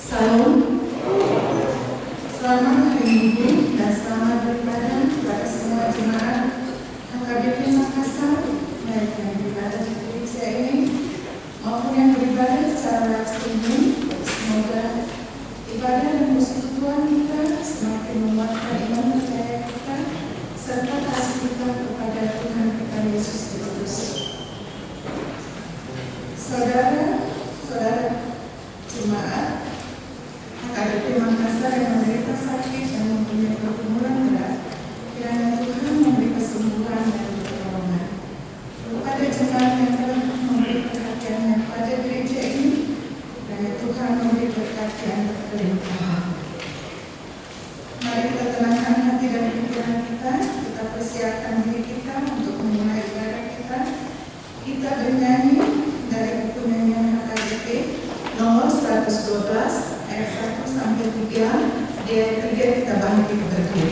Salam, selamat hari Minggu dan selamat beribadah kepada semua jemaat HKBP Makassar, baik yang beribadah di gereja ini maupun yang beribadah secara live streaming. Semoga ibadah dan persekutuan kita semakin menguatkan iman percaya kita serta kasih kita kepada Tuhan kita Yesus Kristus. Saudara jemaat HKBP Makassar yang menderita sakit dan mempunyai pergumulan berat, kiranya Tuhan memberi kesembuhan dan pertolongan. Kepada jemaat yang telah memberi perhatiannya pada gereja ini, kiranya Tuhan memberi berkat yang berlimpah. Mari kita tenangkan hati dan pikiran kita persiapkan diri kita untuk memulai ibadah kita. Kita bernyanyi dari buku nyanyian HKBP nomor 112 ayat 1 sampai 3. Di ayat 3 kita bangkit berdiri.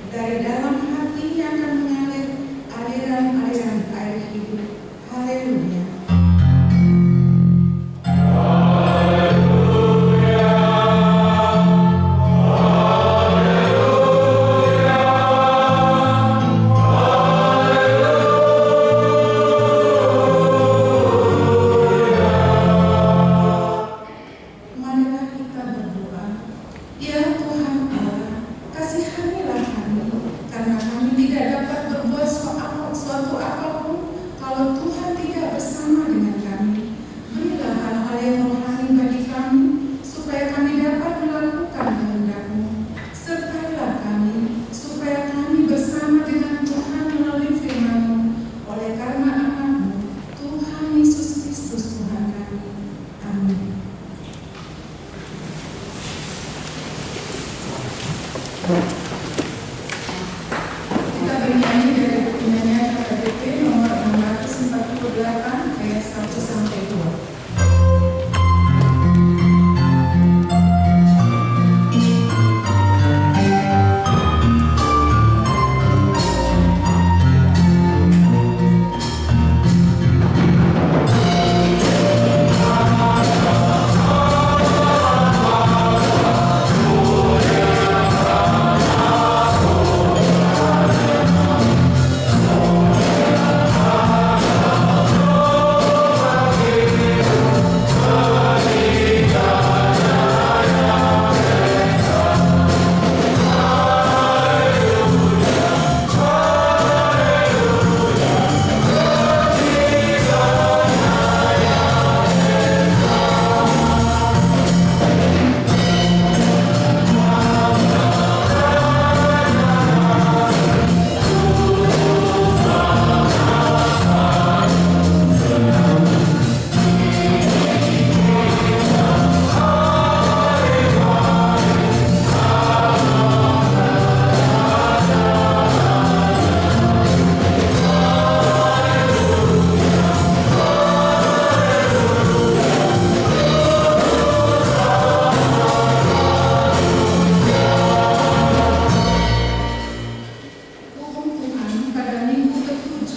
Dari dalam hati yang akan mengalir aliran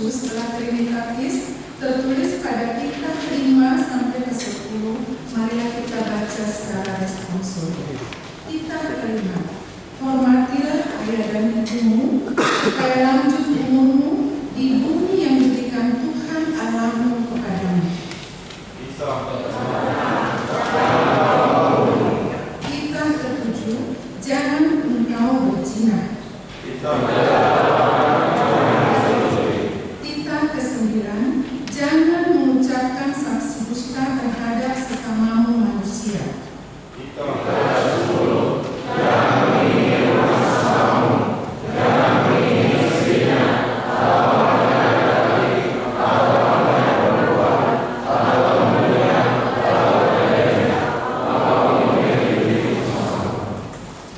khusus setelah Trinitatis tertulis pada kitab 5 sampai ke 10. Marilah kita baca secara responsif. Kitab 5. Hormatilah ayah dan ibumu, supaya lanjut umurmu di bumi yang diberikan Tuhan Allahmu kepadamu. Kitab ke-7. Jangan engkau berzina. Kitab ke-9. Jangan mengucapkan saksi dusta terhadap sesamamu manusia.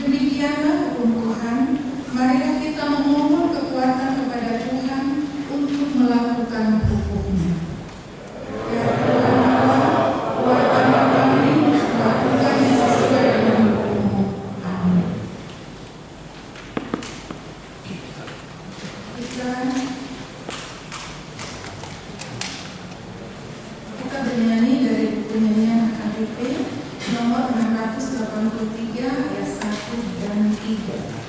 Demikianlah hukum Tuhan. Marilah kita memohon kekuatan kepada Tuhan untuk melakukan hukum-Nya. Ya Tuhan Allah, kuatkanlah kami melakukan yang sesuai dengan hukum-Mu. Amin. Kita bernyanyi dari buku nyanyian KBP nomor 683 ayat 1 dan 3.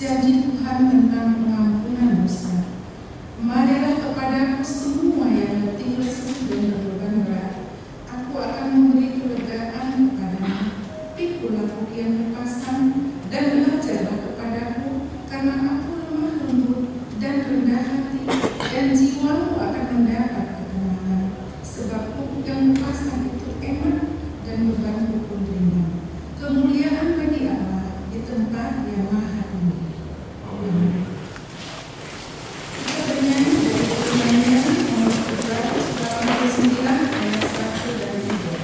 janji Tuhan tentang pengampunan dosa. Marilah kepadaku semua yang letih lesu dan berbeban berat, aku akan memberi kelegaan kepadamu. Pikulah kian lepasan dan belajarlah kepadaku, karena aku lemah lembut dan rendah hati, dan jiwamu akan mendapat ketenangan. Sebab pupuk yang lepasan itu enak dan bebanku pun ringan. Kemuliaan bagi Allah di tempat yang maha tinggi. Amin. Kita bernyanyi dari pertanyaan nomor 389 ayat 1 dan 2.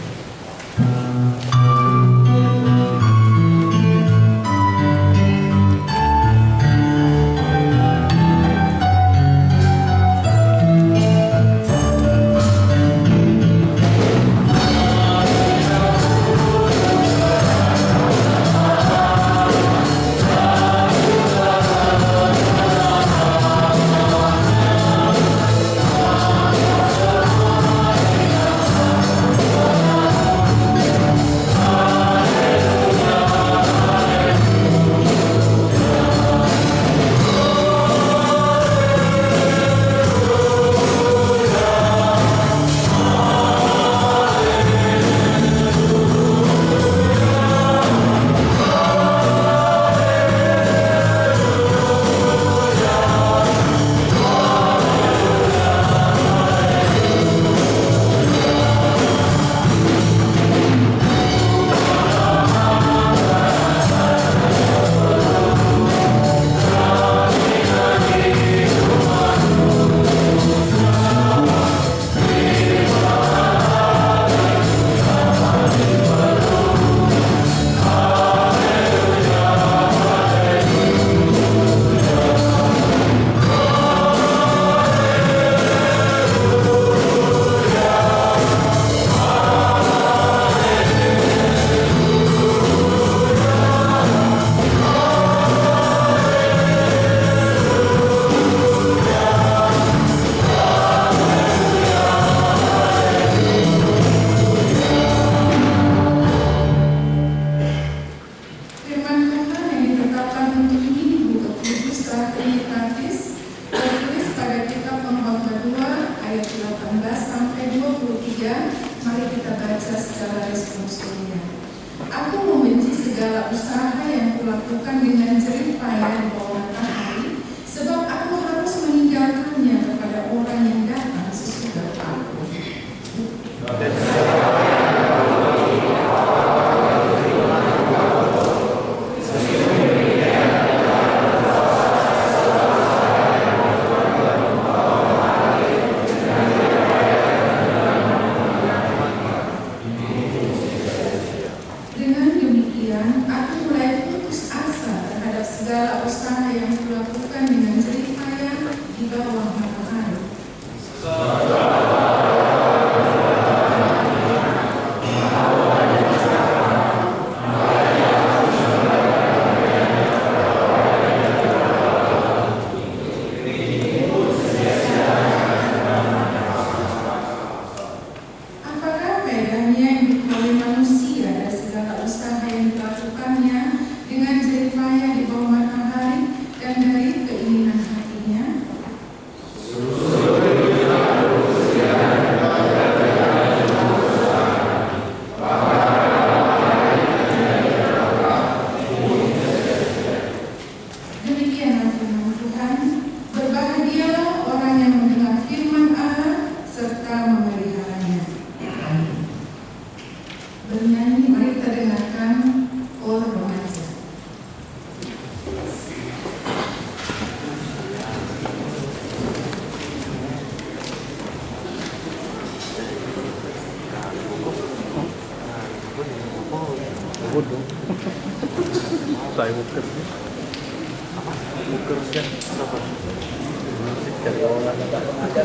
Saya buker kan apa? Cari orang ada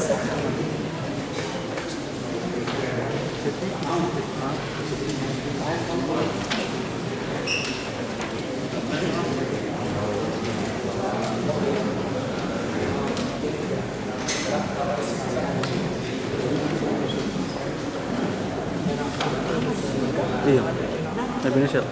iya, Indonesia.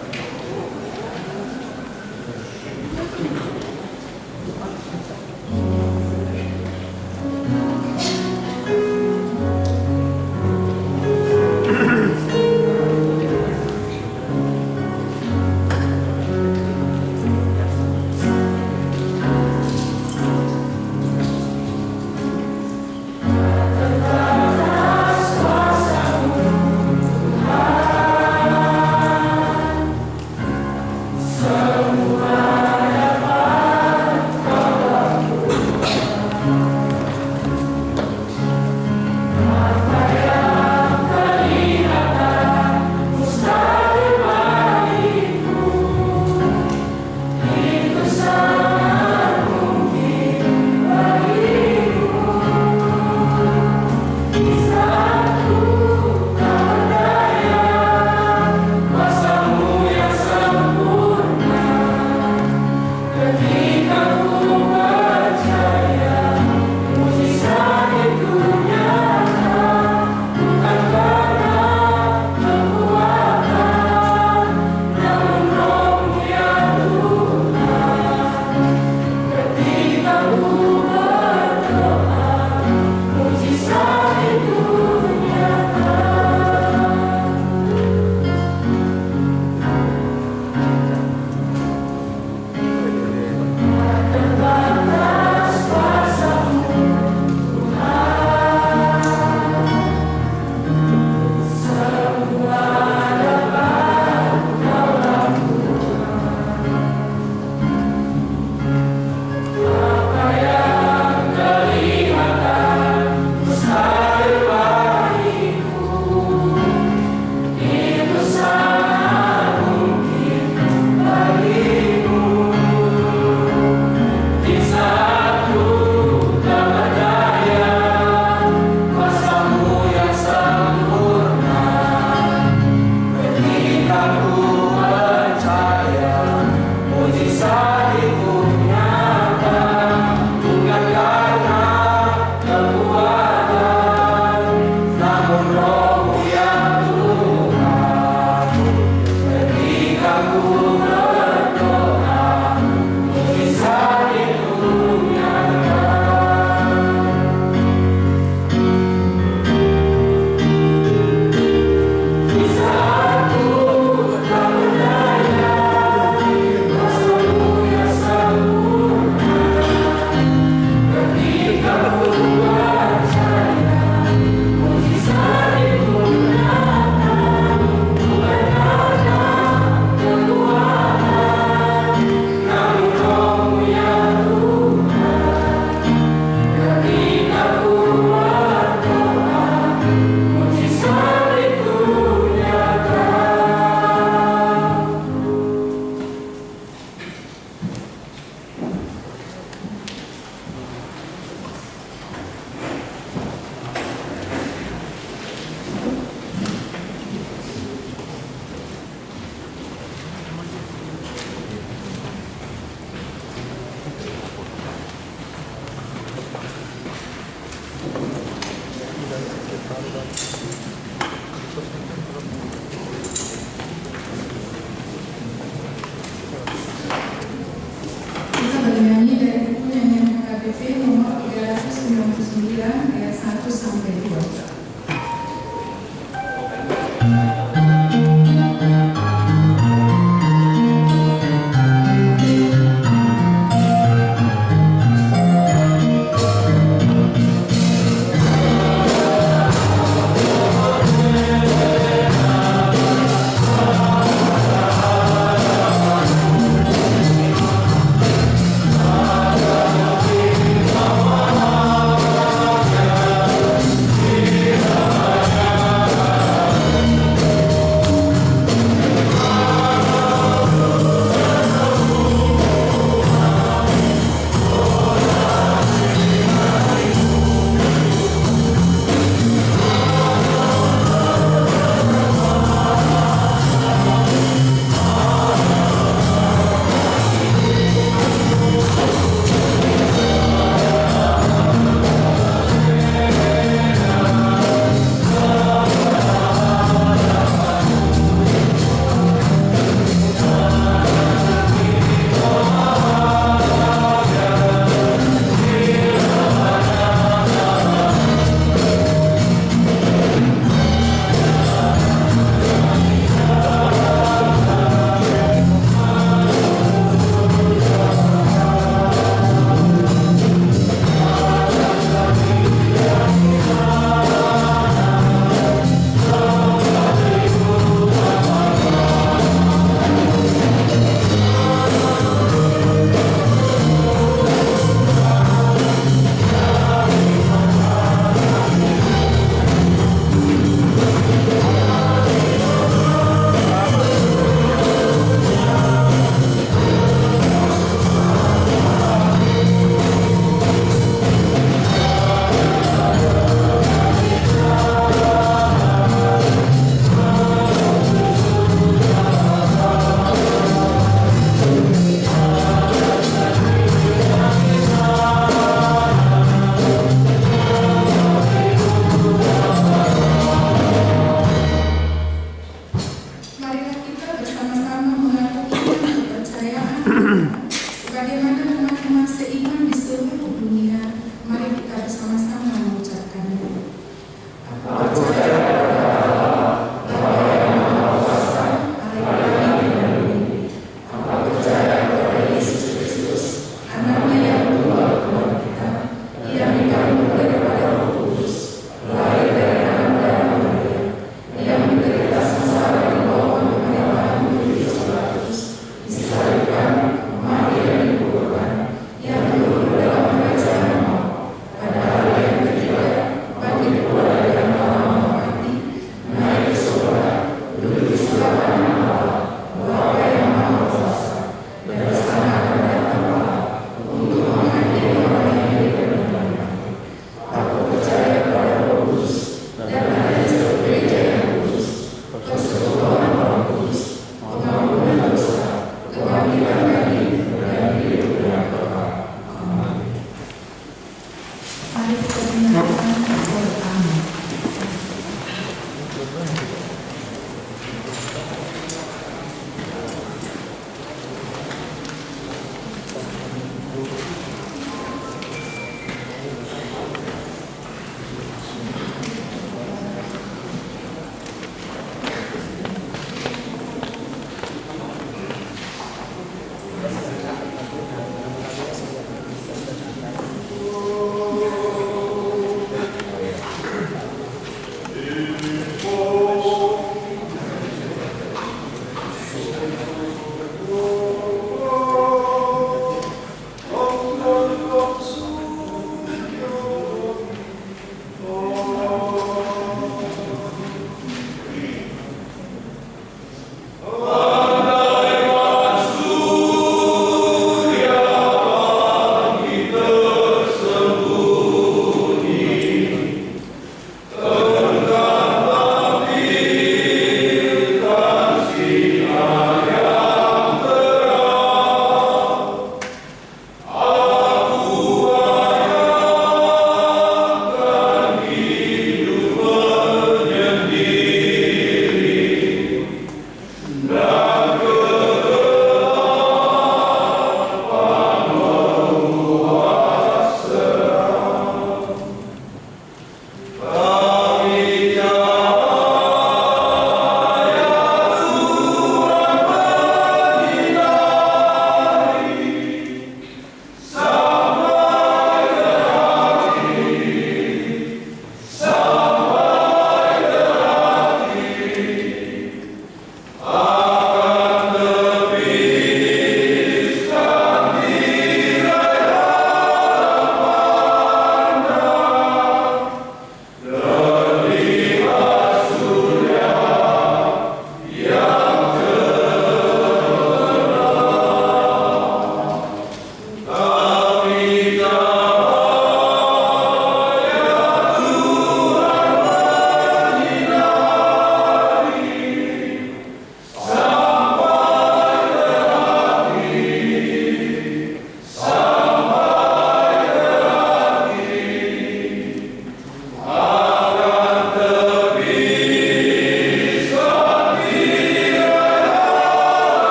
Kita bernyanyi dari buku nyanyian HKBP nomor 399 ayat 1 sampai 2. Sebagaimana teman-teman seiman di seluruh dunia, mari kita bersama-sama mengucapkannya. Aku percaya kepada Allah, Bapa yang Maha Kuasa, Allah yang Tridharma. Aku percaya kepada Yesus Kristus, Anaknya yang tunggal Tuhan kita, yang dikandung daripada Roh Kudus, lahir dari anak darah Maria, yang menderita sengsara di bawah pemerintahan Pontius Pilatus, disalibkan, mati dan dikuburkan, yang turun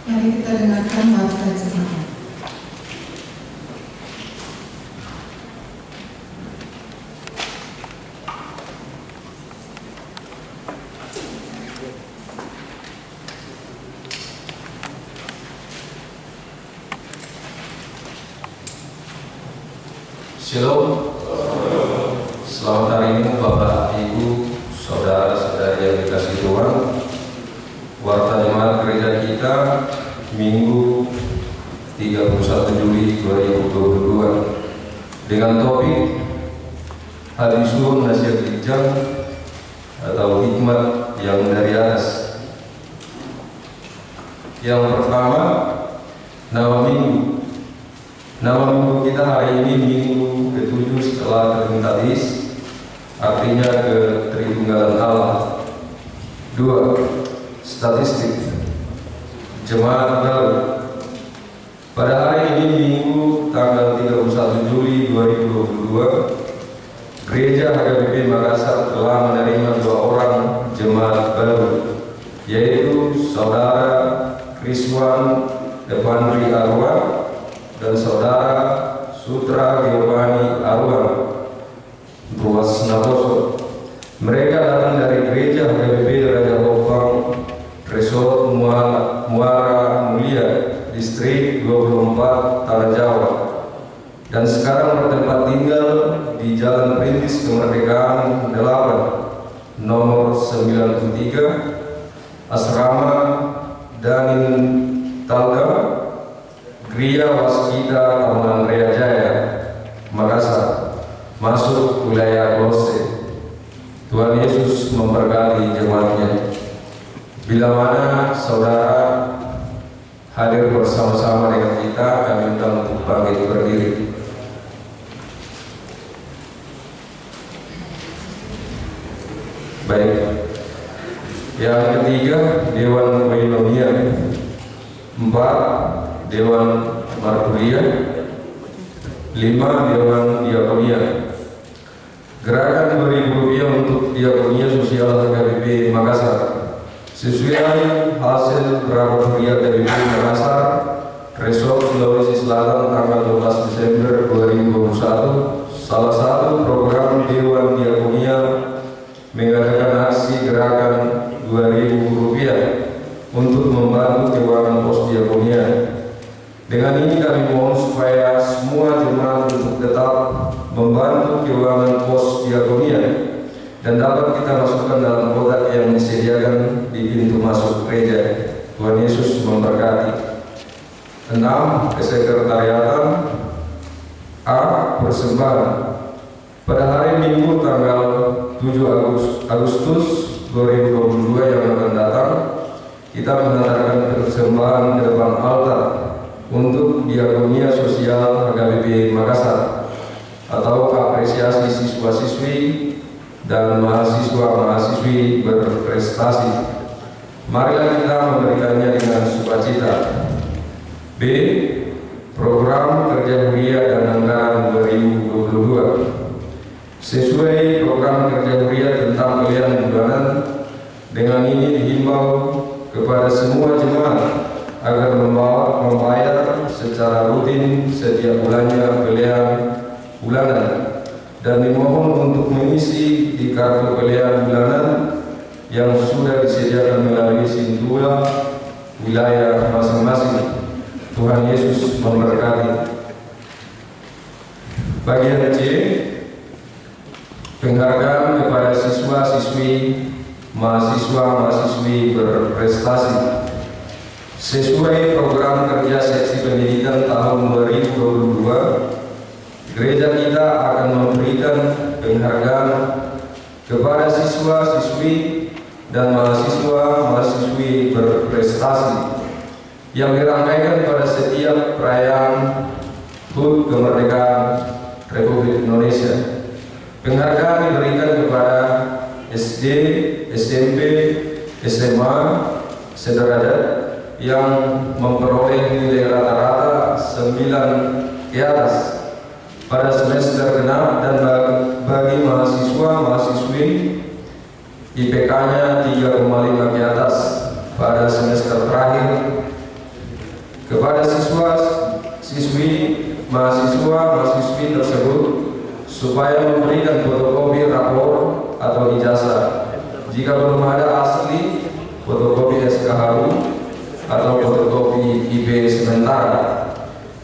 Mari kita dengarkan bacaan semakin. Shalom. Selamat hari ini Bapak, Ibu, Saudara-saudari yang dikasihi Tuhan. Warta Jemaat Gereja kita Minggu 31 Juli 2022 dengan topik Hadisuhun Nasihat Bijak atau hikmat yang dari atas. Yang pertama, nama minggu. Nama minggu kita hari ini Minggu ke-7 setelah Trinitatis, artinya Ketritunggalan Allah. 2. Statistik Jemaat baru. Pada hari ini Minggu tanggal 31 Juli 2022, Gereja HKBP Makassar telah menerima 2 orang jemaat baru, yaitu Saudara Kriswan Devandri Arwan dan Saudara Sutra Giovanni Arwan Ruas Naposo. Mereka datang dari Gereja HKBP Raja Lopang, Resort Muara Mulia, Distrik 24, Tanah Jawa, dan sekarang bertempat tinggal di Jalan Perintis Kemerdekaan 8, nomor 93, Asrama Danin Talga, Gria Waskita Taman Rea Jaya, Makassar, masuk wilayah Lose. Tuhan Yesus memberkati jemaatnya. Bila mana saudara hadir bersama-sama dengan kita, kami undang untuk bangkit berdiri. Baik. Yang ketiga, Dewan Koinonia. 4. Dewan Marturia. 5. Dewan Diakonia. Gerakan Rp2.000 untuk Diakonia Sosial HKBP Makassar sesuai hasil rapat harian dari Makassar, Resort Sulawesi Selatan tanggal 12 Desember 2021. Salah satu program Dewan Diakonia mengadakan aksi gerakan Rp2.000 untuk membantu keuangan pos diakonia. Dengan ini kami mohon supaya semua jemaat untuk tetap membantu keuangan pos diakonia dan dapat kita masukkan dalam kotak yang disediakan di pintu masuk gereja. Tuhan Yesus memberkati. 6. Kesekretariatan. A. Persembahan. Pada hari Minggu tanggal 7 Agustus 2022 yang akan datang, kita mengantarkan persembahan ke depan altar untuk Diakonia Sosial HKBP Makassar atau apresiasi siswa-siswi dan mahasiswa-mahasiswi berprestasi. Marilah kita memberikannya dengan sukacita. B. Program Kerja Huria dan Anggaran 2022. Sesuai program Kerja Huria tentang pilihan bulanan, dengan ini dihimbau kepada semua jemaat agar membayar secara rutin setiap bulannya pilihan bulanan, dan dimohon untuk mengisi di kartu pilihan bulanan yang sudah disediakan melalui Sintua wilayah masing-masing. Tuhan Yesus memberkati. Bagian C. Penghargaan kepada siswa-siswi, mahasiswa-mahasiswi berprestasi. Sesuai program kerja seksi pendidikan tahun 2022, gereja kita akan memberikan penghargaan kepada siswa-siswi dan mahasiswa-mahasiswi berprestasi yang dirangkaikan pada setiap perayaan HUT kemerdekaan Republik Indonesia. Penghargaan diberikan kepada SD, SMP, SMA sederajat yang memperoleh nilai rata-rata 9 ke atas pada semester genap, dan bagi mahasiswa-mahasiswi IPK-nya 3,5 ke atas pada semester terakhir. Kepada siswa-siswi mahasiswa-mahasiswi tersebut supaya memberikan fotokopi rapor atau ijazah. Jika belum ada asli, fotokopi SKHU atau fotokopi IP sementara.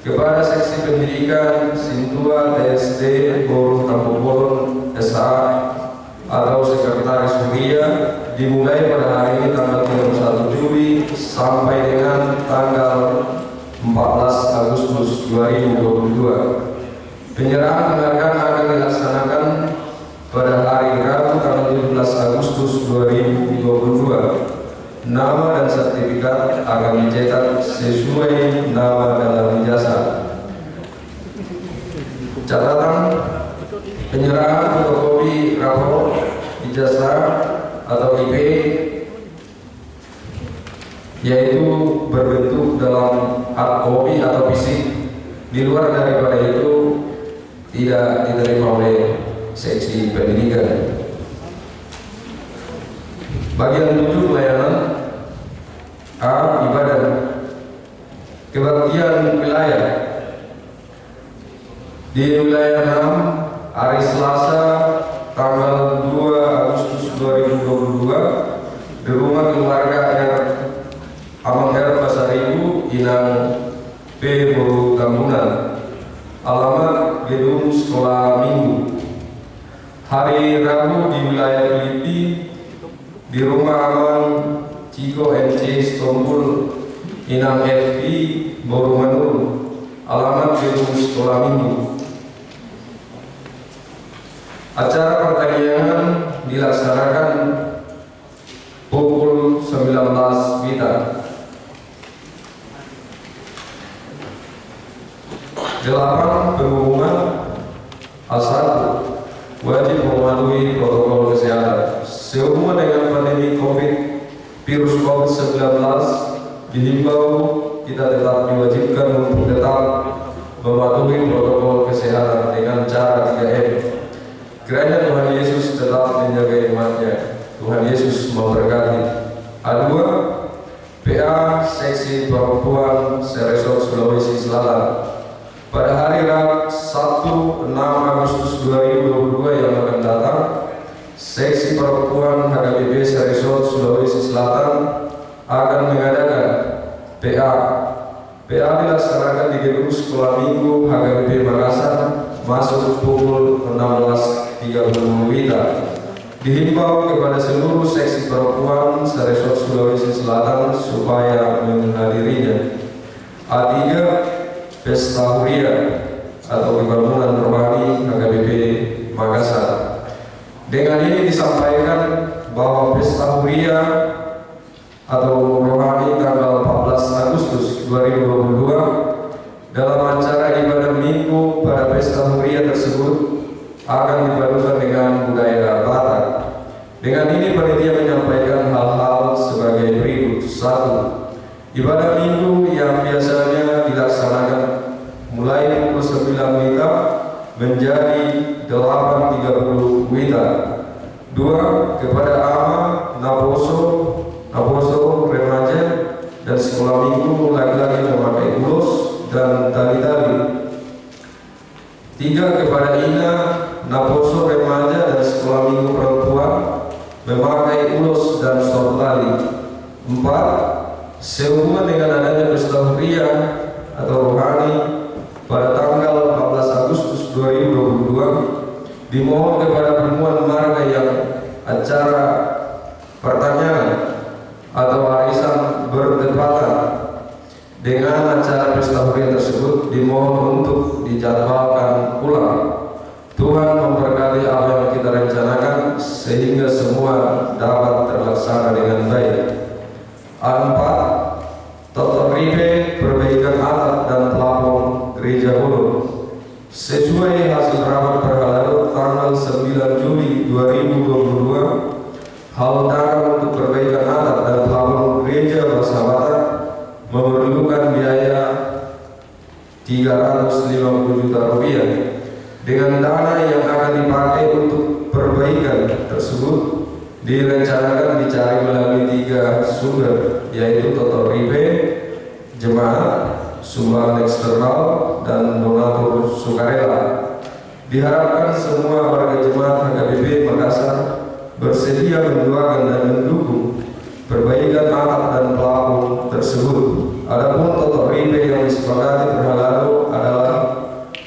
Kepada seksi pendidikan Sintua TSD Bor Kampung Bolon SA atau Sekretaris Huria dimulai pada hari ini tanggal 31 Juli sampai dengan tanggal 14 Agustus 2022. Penyerahan penghargaan akan dilaksanakan pada hari Rabu tanggal 17 Agustus 2022. Nama dan sertifikat akan dicetak sesuai nama dalam ijazah. Catatan: penyerahan fotokopi rapor, ijazah atau IP yaitu berbentuk dalam hard copy atau fisik. Di luar daripada itu tidak diterima oleh seksi pendidikan. Bagian 7 pelayanan. A. Ibadah. Kebaktian wilayah. Di wilayah 6 hari Selasa tanggal 2 Agustus 2022 di rumah keluarga Amang R Pasar Ibu Inang P. Buru Tambunan, alamat gedung sekolah minggu. Hari Rabu di wilayah Filipi di rumah Amang Ciko NC Stompul Inang FP Boru Manur, alamat gedung sekolah minggu. Acara pertandingan dilaksanakan pukul 19 WITA. 8. Perhubungan. A1. Wajib mematuhi protokol kesehatan. Sehubungan dengan pandemi virus COVID-19, dihimbau kita tetap diwajibkan untuk tetap mematuhi protokol kesehatan dengan cara 3M. Kiranya Tuhan Yesus tetap menjaga imannya. Tuhan Yesus memberkati. A2. PA Seksi Perempuan Seresot Sulawesi Selatan. Pada hari Sabtu 6 Agustus 2022 yang akan datang, Seksi Perempuan HKBP Seresot Sulawesi Selatan akan mengadakan PA. PA dilaksanakan di gedung sekolah minggu HKBP Makassar, masuk pukul 16.30 WITA. Dihimbau kepada seluruh seksi perempuan Seresot Sulawesi Selatan supaya menghadirinya. A3. Pesta Huria atau Pembangunan Rohani HKBP Makassar. Dengan ini disampaikan bahwa Pesta Huria atau Rohani tanggal 14 Agustus 2022 dalam acara ibadah minggu pada Pesta Huria tersebut akan dipadukan dengan budaya Batak. Dengan ini panitia menyampaikan hal-hal sebagai berikut. 1. Ibadah minggu yang biasanya dilaksanakan mulai pukul 9 WITA menjadi 8.30 WITA. 2. Kepada ama, naposo, remaja dan sekolah minggu laki-laki memakai ulos dan tali-tali. 3. Kepada ina, naposo, remaja dan sekolah minggu perempuan memakai ulos dan short tali. 4. Sehubungan dengan adanya Pesta Huria atau Rohani pada tanggal 14 Agustus 2022, dimohon kepada penemuan marga yang acara pertanyaan atau arisan bertepatan dengan acara Pesta Huria tersebut, dimohon untuk dijadwalkan ulang. Tuhan memberkati apa yang kita rencanakan sehingga semua dapat terlaksana dengan baik. A4. Toto Ribe 350 juta rupiah. Dengan dana yang akan dipakai untuk perbaikan tersebut direncanakan dicari melalui 3 sumber, yaitu total rebate, jemaat, sumbangan eksternal, dan donatur sukarela. Diharapkan semua warga jemaat HKBP Makassar bersedia mendoakan dan mendukung perbaikan atap dan plafon tersebut. Adapun total rebate yang disepakati per lalu adalah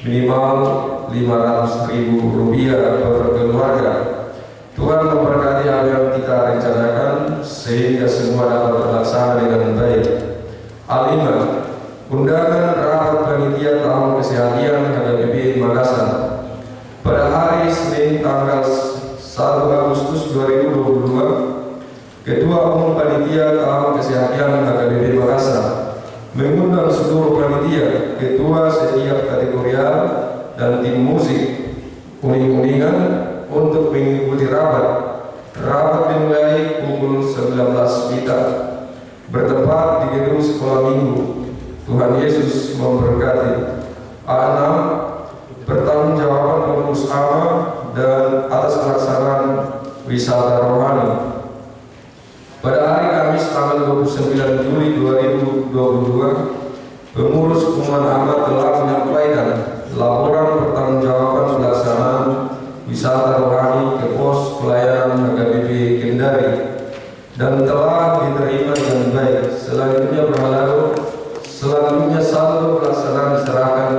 minimal Rp500.000 per keluarga. Tuhan memberkati apa yang kita rencanakan sehingga semua dapat terlaksana dengan baik. Al-5. Undangan rapat panitia tahun kesehatan HKBP Makassar pada hari Senin tanggal 1 Agustus 2022. Ketua Umum Panitia Tahun Kesehatan HKBP Makassar mengundang seluruh panitia, ketua setiap kategorial, dan tim musik uning-uningan untuk mengikuti rapat. Rapat dimulai pukul 19 WITA bertempat di gedung sekolah minggu. Tuhan Yesus memberkati. A6. Pertanggungjawaban pengurus AMA dan atas pelaksanaan wisata rohani. Pada hari Kamis tanggal 29 Juli 2022, pengurus Umuman AMA telah menyampaikan laporan pertanggungjawaban pelaksanaan wisata rohani ke pos pelayanan HKBP Kendari dan telah diterima dengan baik. Selanjutnya saldo pelaksanaan diserahkan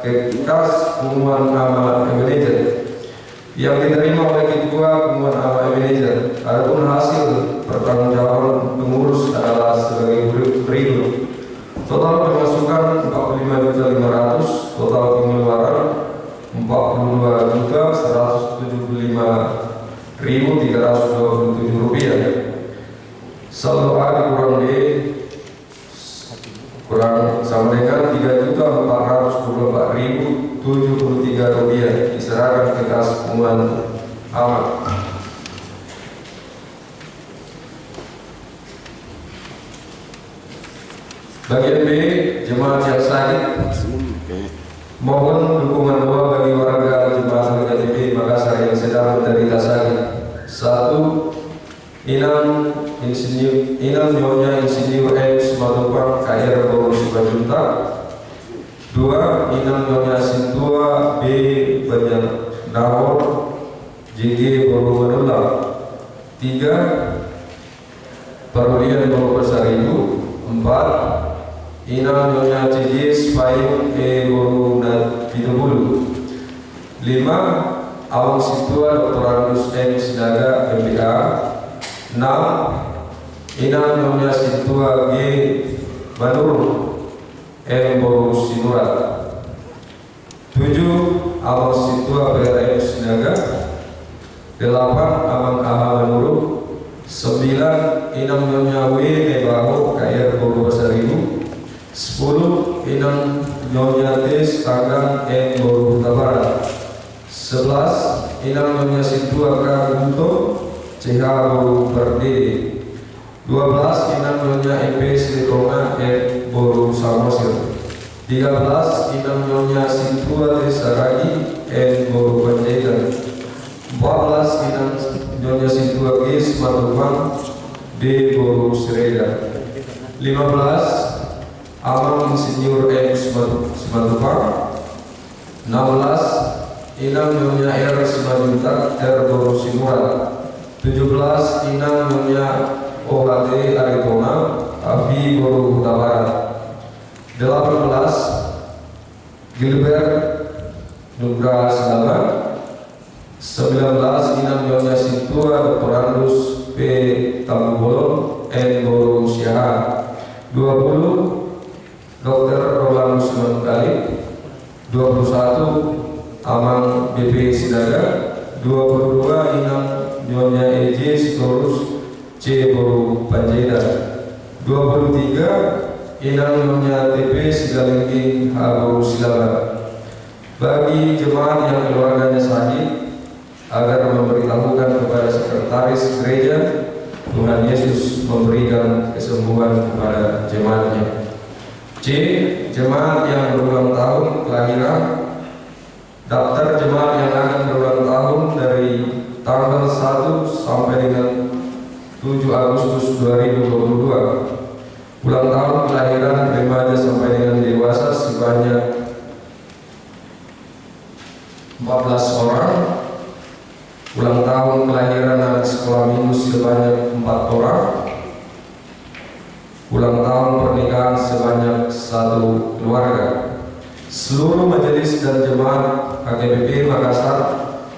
ke kas Umuman AMA Manager yang diterima oleh Ketua Umuman AMA Manager. Adapun hasil pertanggungjawaban pengurus adalah sebagai berikut. Total pemasukan 45.500, total pengeluaran 42.175.327 rupiah. Saldo A dikurang D kurang sama dengan 3.424.073 rupiah diserahkan ke kas Umuman AMA. Bagian B, jemaat yang sakit. Mohon dukungan doa bagi warga jemaat HKBP Makassar yang sedang menderita sakit. 1. Inam Nyonya Insinyur M. Simatupang KR Boru Sukajunta. 2. Inam Nyonya Sintua B. Banyak Dawor JG Boru Madula. 3. Perolian Boru Besaribu. 4. Inam Nyonya CJ Spayung E. Boru Pitubulu. 5. Awang Situa Dr. Andus M. Sidaga MBA. 6. Inam Nyonya Situa G. Bandung M. Boru Sinurat. 7. Awang Situa PRM Sidaga. 8. Awang Aha Bandung. 9. Inam Nyonya W. Nebaho KR Boru Besaribu. 10. Inam Nyonya T. Stagang N. Boru Barat. 11. Inam Nyonya Situa K. Gunto CH Boru Berdiri. 12. Inam Nyonya EP Silitonga N. Boru Samosir. 13. Inam Nyonya Situa T. Saragi N. Boru Panjaitan. 14. Inam Nyonya Situa G. Simatupang D. Boru Sireda. 15. Amang Insinyur M. Simatupang. 16. Inam Nyonya R. Simatupang R. Boru Sinurat. 17. Inam Nyonya OHT Aritona Abi Boru Huta Barat. 18. Gilbert Nugra Sedana. 19. Inam Nyonya Situa Dr. Andus P. Tambolon N. Boru Siaha. 20. Dr. Roland Sumangali. 21. Amang BP Sidaga. 22. Inam Nyonya EJ Sitorus C. Boru Panjaitan. 23. Inam Nyonya TP Sigalengking H. Boru Silaban. Bagi jemaat yang keluarganya sakit, agar memberitahukan kepada sekretaris gereja, Tuhan Yesus memberikan kesembuhan kepada jemaatnya. C. Jemaat yang berulang tahun kelahiran. Daftar jemaat yang akan berulang tahun dari tanggal 1 sampai dengan 7 Agustus 2022. Ulang tahun kelahiran remaja sampai dengan dewasa sebanyak 14 orang. Ulang tahun kelahiran anak sekolah minggu sebanyak 4 orang. Ulang tahun pernikahan sebanyak 1 keluarga. Seluruh majelis dan jemaat HKBP Makassar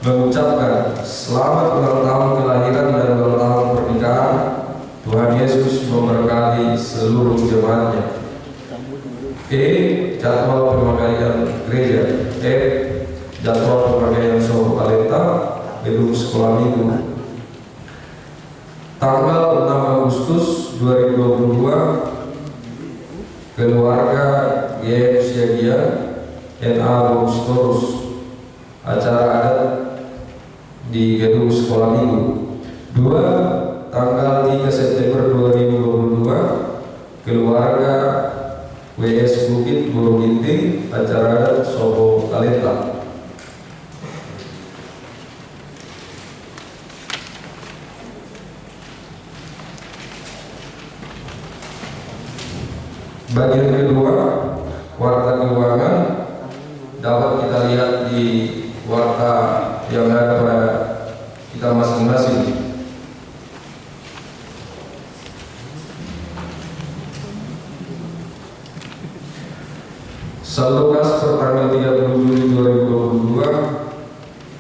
mengucapkan selamat ulang tahun kelahiran dan ulang tahun pernikahan. Tuhan Yesus memberkati seluruh jemaatnya. E. Jadwal pemakaian gereja. F. Jadwal pemakaian Soho Talenta gedung sekolah minggu. Tanggal 6 Agustus 2022, keluarga GM Siagia NA Bogustorus, acara adat di gedung sekolah minggu. 2. Tanggal 3 September 2022, keluarga WS Bukit Guru Ginting, acara adat Soho Talenta. Bagian kedua, warta keuangan dapat kita lihat di warta yang ada pada kita masing-masing. Saldo kas per tanggal 30 Juli 2022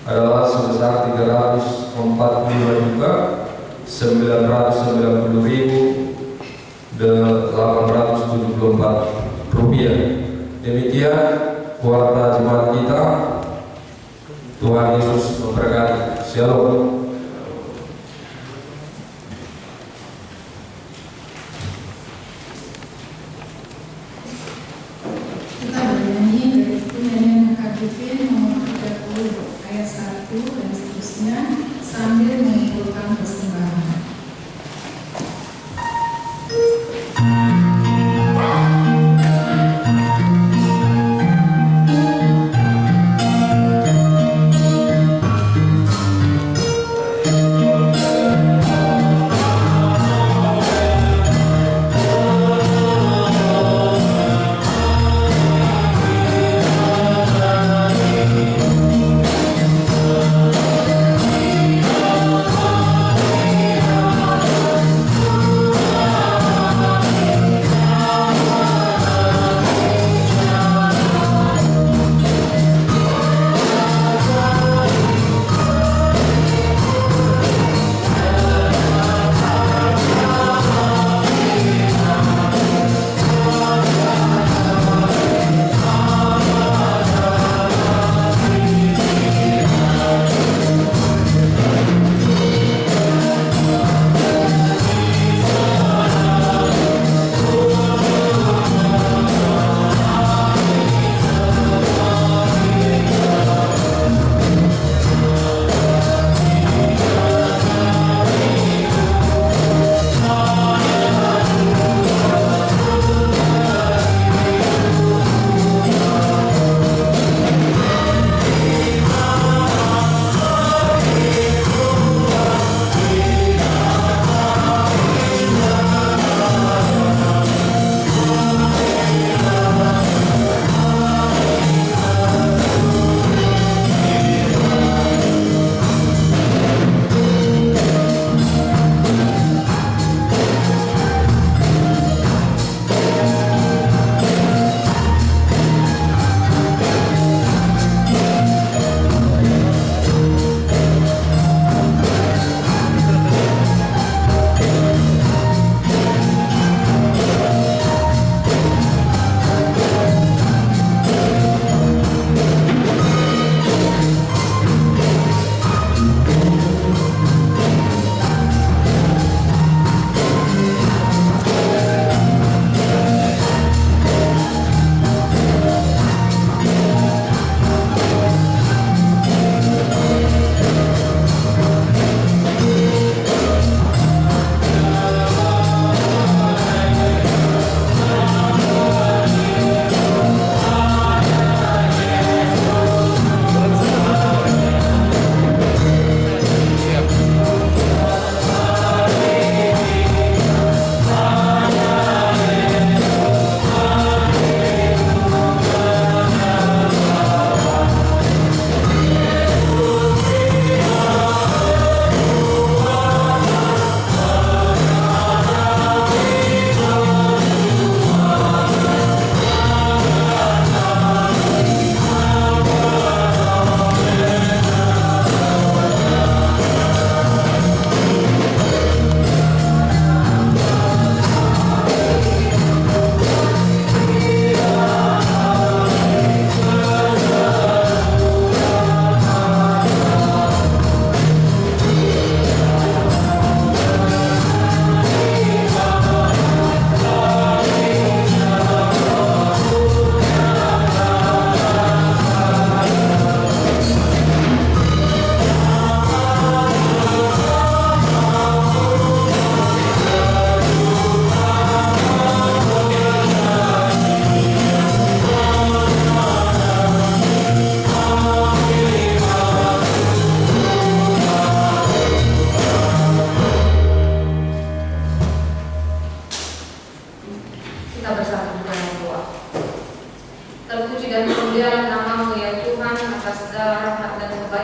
adalah sebesar 349.874 rupiah. Demikian warta jemaat kita. Tuhan Yesus memberkati. Shalom. Kita bernyanyi dari penyanyian HKBP nomor 30 ayat 1 dan seterusnya sambil mengumpulkan persembahan. Thank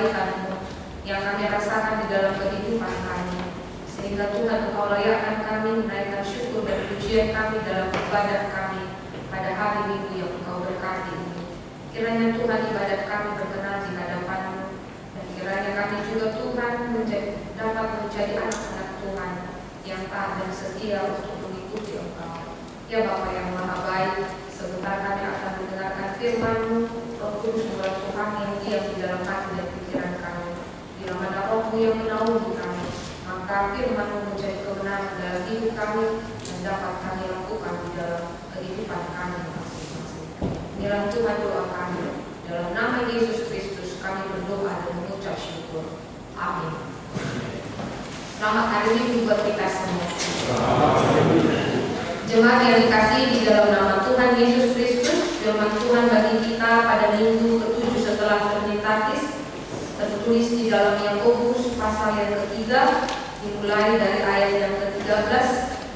kebaikan-Mu yang kami rasakan di dalam kehidupan kami. Sehingga Tuhan Engkau layakkan kami menaikkan syukur dan pujian kami dalam ibadat kami pada hari Minggu yang Engkau berkati ini. Kiranya Tuhan ibadat kami berkenan di hadapan-Mu, dan kiranya kami juga Tuhan dapat menjadi anak-anak Tuhan yang taat dan setia untuk mengikuti Engkau. Ya Bapa yang Maha Baik, sebentar kami akan mendengarkan firman-Mu. Roh Kudus membantu kami yang diam di dalam hati dan pikiran kami. Bila mana Roh-Mu yang menaungi kami, maka firman-Mu menjadi kebenaran dalam hidup kami dan dapat kami lakukan di dalam kehidupan kami masing-masing. Inilah Tuhan doa kami. Dalam nama Yesus Kristus kami berdoa dan mengucap syukur. Amin. Selamat hari Minggu buat kita semua. Jemaat yang dikasihi di dalam nama Tuhan Yesus Kristus, firman Tuhan bagi kita pada minggu ke-7 setelah Trinitatis tertulis di dalam Yakobus pasal yang ketiga, dimulai dari ayat yang ke-13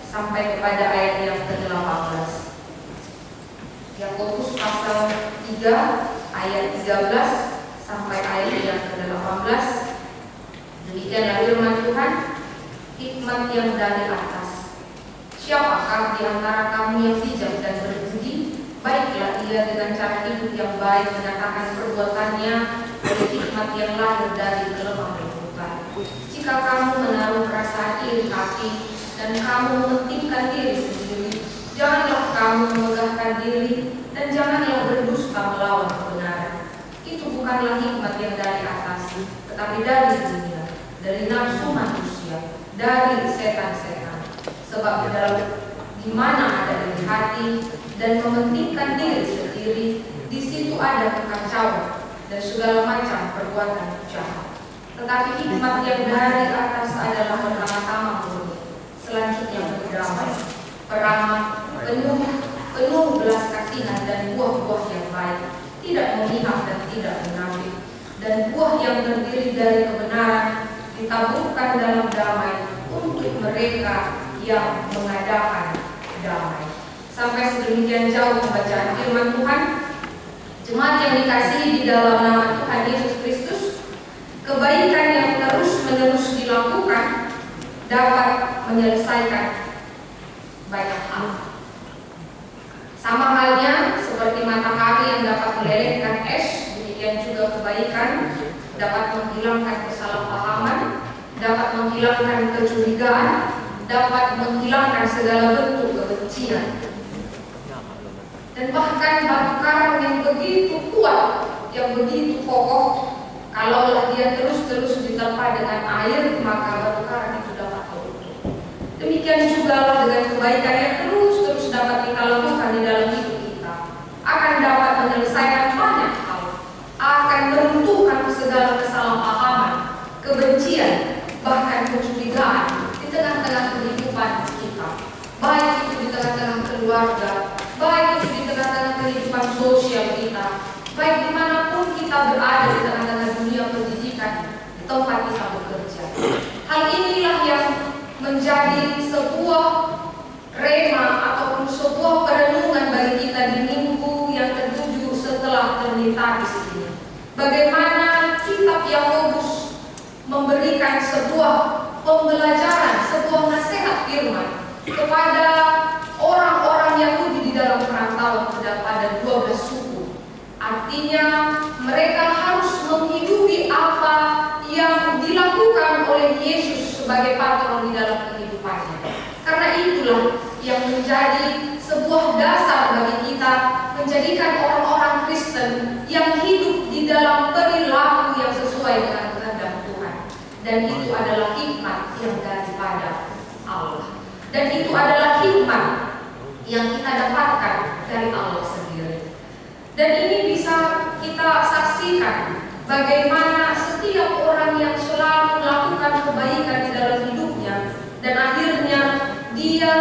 sampai kepada ayat yang ke-18. Yakobus pasal 3 ayat 13 sampai ayat yang ke-18. Demikianlah firman Tuhan, hikmat yang dari atas. Siapakah di antara kamu yang bijak dan berbudi? Baiklah ia dengan cara hidup yang baik menyatakan perbuatannya dari hikmat yang lahir dari kelemah lembutan. Jika kamu menaruh perasaan iri hati dan kamu mementingkan diri sendiri, janganlah kamu memegahkan diri dan janganlah berdusta melawan kebenaran. Itu bukanlah hikmat yang dari atas, tetapi dari dunia, dari nafsu manusia, dari setan-setan. Sebab di mana ada iri hati dan mementingkan diri sendiri, di situ ada kekacauan dan segala macam perbuatan jahat. Tetapi hikmat yang dari atas adalah pertama-tama murni, selanjutnya berdamai, peramah, penuh belas kasihan dan buah-buah yang baik, tidak memihak dan tidak munafik, dan buah yang terdiri dari kebenaran ditaburkan dalam damai untuk mereka yang mengadakan damai. Sampai sedemikian jauh pembacaan firman Tuhan. Jemaat yang dikasihi di dalam nama Tuhan Yesus Kristus, kebaikan yang terus-menerus dilakukan dapat menyelesaikan banyak hal. Sama halnya seperti matahari yang dapat melelehkan es, demikian juga kebaikan dapat menghilangkan kesalahpahaman, dapat menghilangkan kecurigaan, dapat menghilangkan segala bentuk kebencian. Dan bahkan batu karang yang begitu kuat, yang begitu kokoh, kalaulah dia terus-terus diterpa dengan air, maka batu karang itu dapat runtuh. Demikian juga dengan kebaikan yang terus-terus dapat kita lakukan di dalam hidup kita, akan dapat menyelesaikan banyak hal, akan meruntuhkan segala kesalahpahaman, kebencian, bahkan kecurigaan di tengah-tengah kehidupan kita, baik itu di tengah-tengah keluarga, baik itu di tengah-tengah kehidupan sosial kita, baik dimanapun kita berada di tengah-tengah dunia pendidikan, di tempat kita bekerja. Hal inilah yang menjadi sebuah rema ataupun sebuah perenungan bagi kita di minggu yang ke-7 setelah Trinitatis ini. Bagaimana kitab Yakobus memberikan sebuah pembelajaran, sebuah nasihat firman kepada orang-orang Yahudi di dalam perantauan pada 12 suku. Artinya mereka harus menghidupi apa yang dilakukan oleh Yesus sebagai patron di dalam kehidupannya. Karena itulah yang menjadi sebuah dasar bagi kita menjadikan orang-orang Kristen yang hidup di dalam perilaku yang sesuai dengan kehendak Tuhan. Dan itu adalah hikmat yang daripada Allah. Dan itu adalah hikmat yang kita dapatkan dari Allah sendiri. Dan ini bisa kita saksikan bagaimana setiap orang yang selalu melakukan kebaikan di dalam hidupnya dan akhirnya dia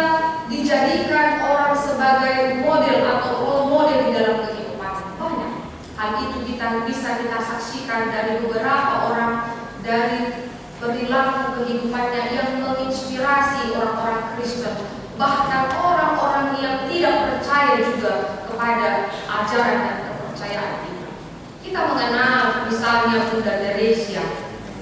dijadikan orang sebagai model atau role model di dalam kehidupan banyak. Hal itu bisa kita saksikan dari beberapa orang, dari perilaku kehidupannya yang menginspirasi orang-orang Kristen, bahkan orang-orang yang tidak percaya juga kepada ajaran dan kepercayaan kita. Kita mengenal misalnya Bunda Teresia,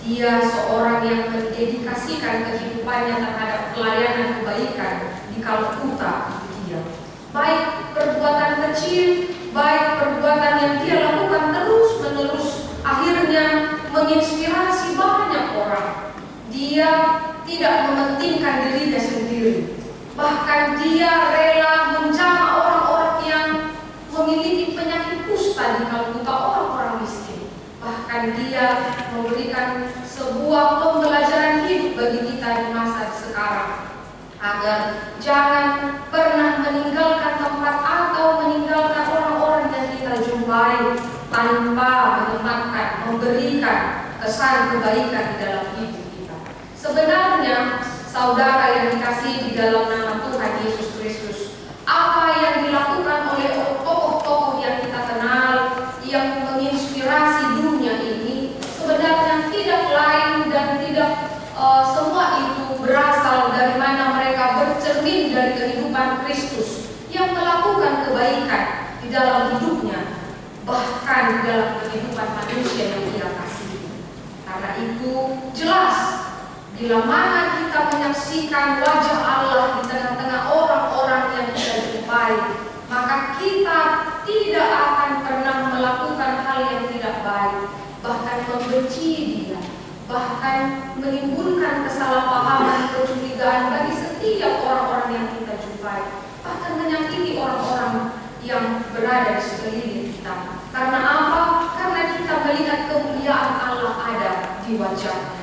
dia seorang yang mendedikasikan kehidupannya terhadap pelayanan kebaikan di Kalkuta. Dia baik perbuatan kecil, baik perbuatan yang dia lakukan terus-menerus, akhirnya menginspirasi banyak orang. Dia tidak mementingkan dirinya sendiri, bahkan dia rela menjamah orang-orang yang memiliki penyakit kusta di Kalkuta, orang-orang miskin. Bahkan dia memberikan sebuah pembelajaran hidup bagi kita di masa sekarang, agar jangan pernah meninggalkan tempat atau meninggalkan orang-orang yang kita jumpai tanpa menempatkan, memberikan kesan kebaikan di dalam hidup kita. Sebenarnya, saudara yang dikasihi di dalam nama Tuhan Yesus Kristus, apa yang dilakukan oleh tokoh-tokoh yang kita kenal, yang menginspirasi dunia ini, sebenarnya tidak lain dan tidak semua itu berasal dari mana mereka bercermin dari kehidupan Kristus yang melakukan kebaikan di dalam hidupnya, bahkan di dalam kehidupan manusia yang Dia kasihi. Karena itu jelas, bila mana kita menyaksikan wajah Allah di tengah-tengah orang-orang yang kita jumpai, maka kita tidak akan pernah melakukan hal yang tidak baik, bahkan membenci Dia, bahkan menimbulkan kesalahpahaman, kecurigaan bagi setiap orang-orang yang kita jumpai, bahkan menyakiti orang-orang yang berada di sekeliling kita. Karena apa? Karena kita melihat kemuliaan Allah ada di wajahnya.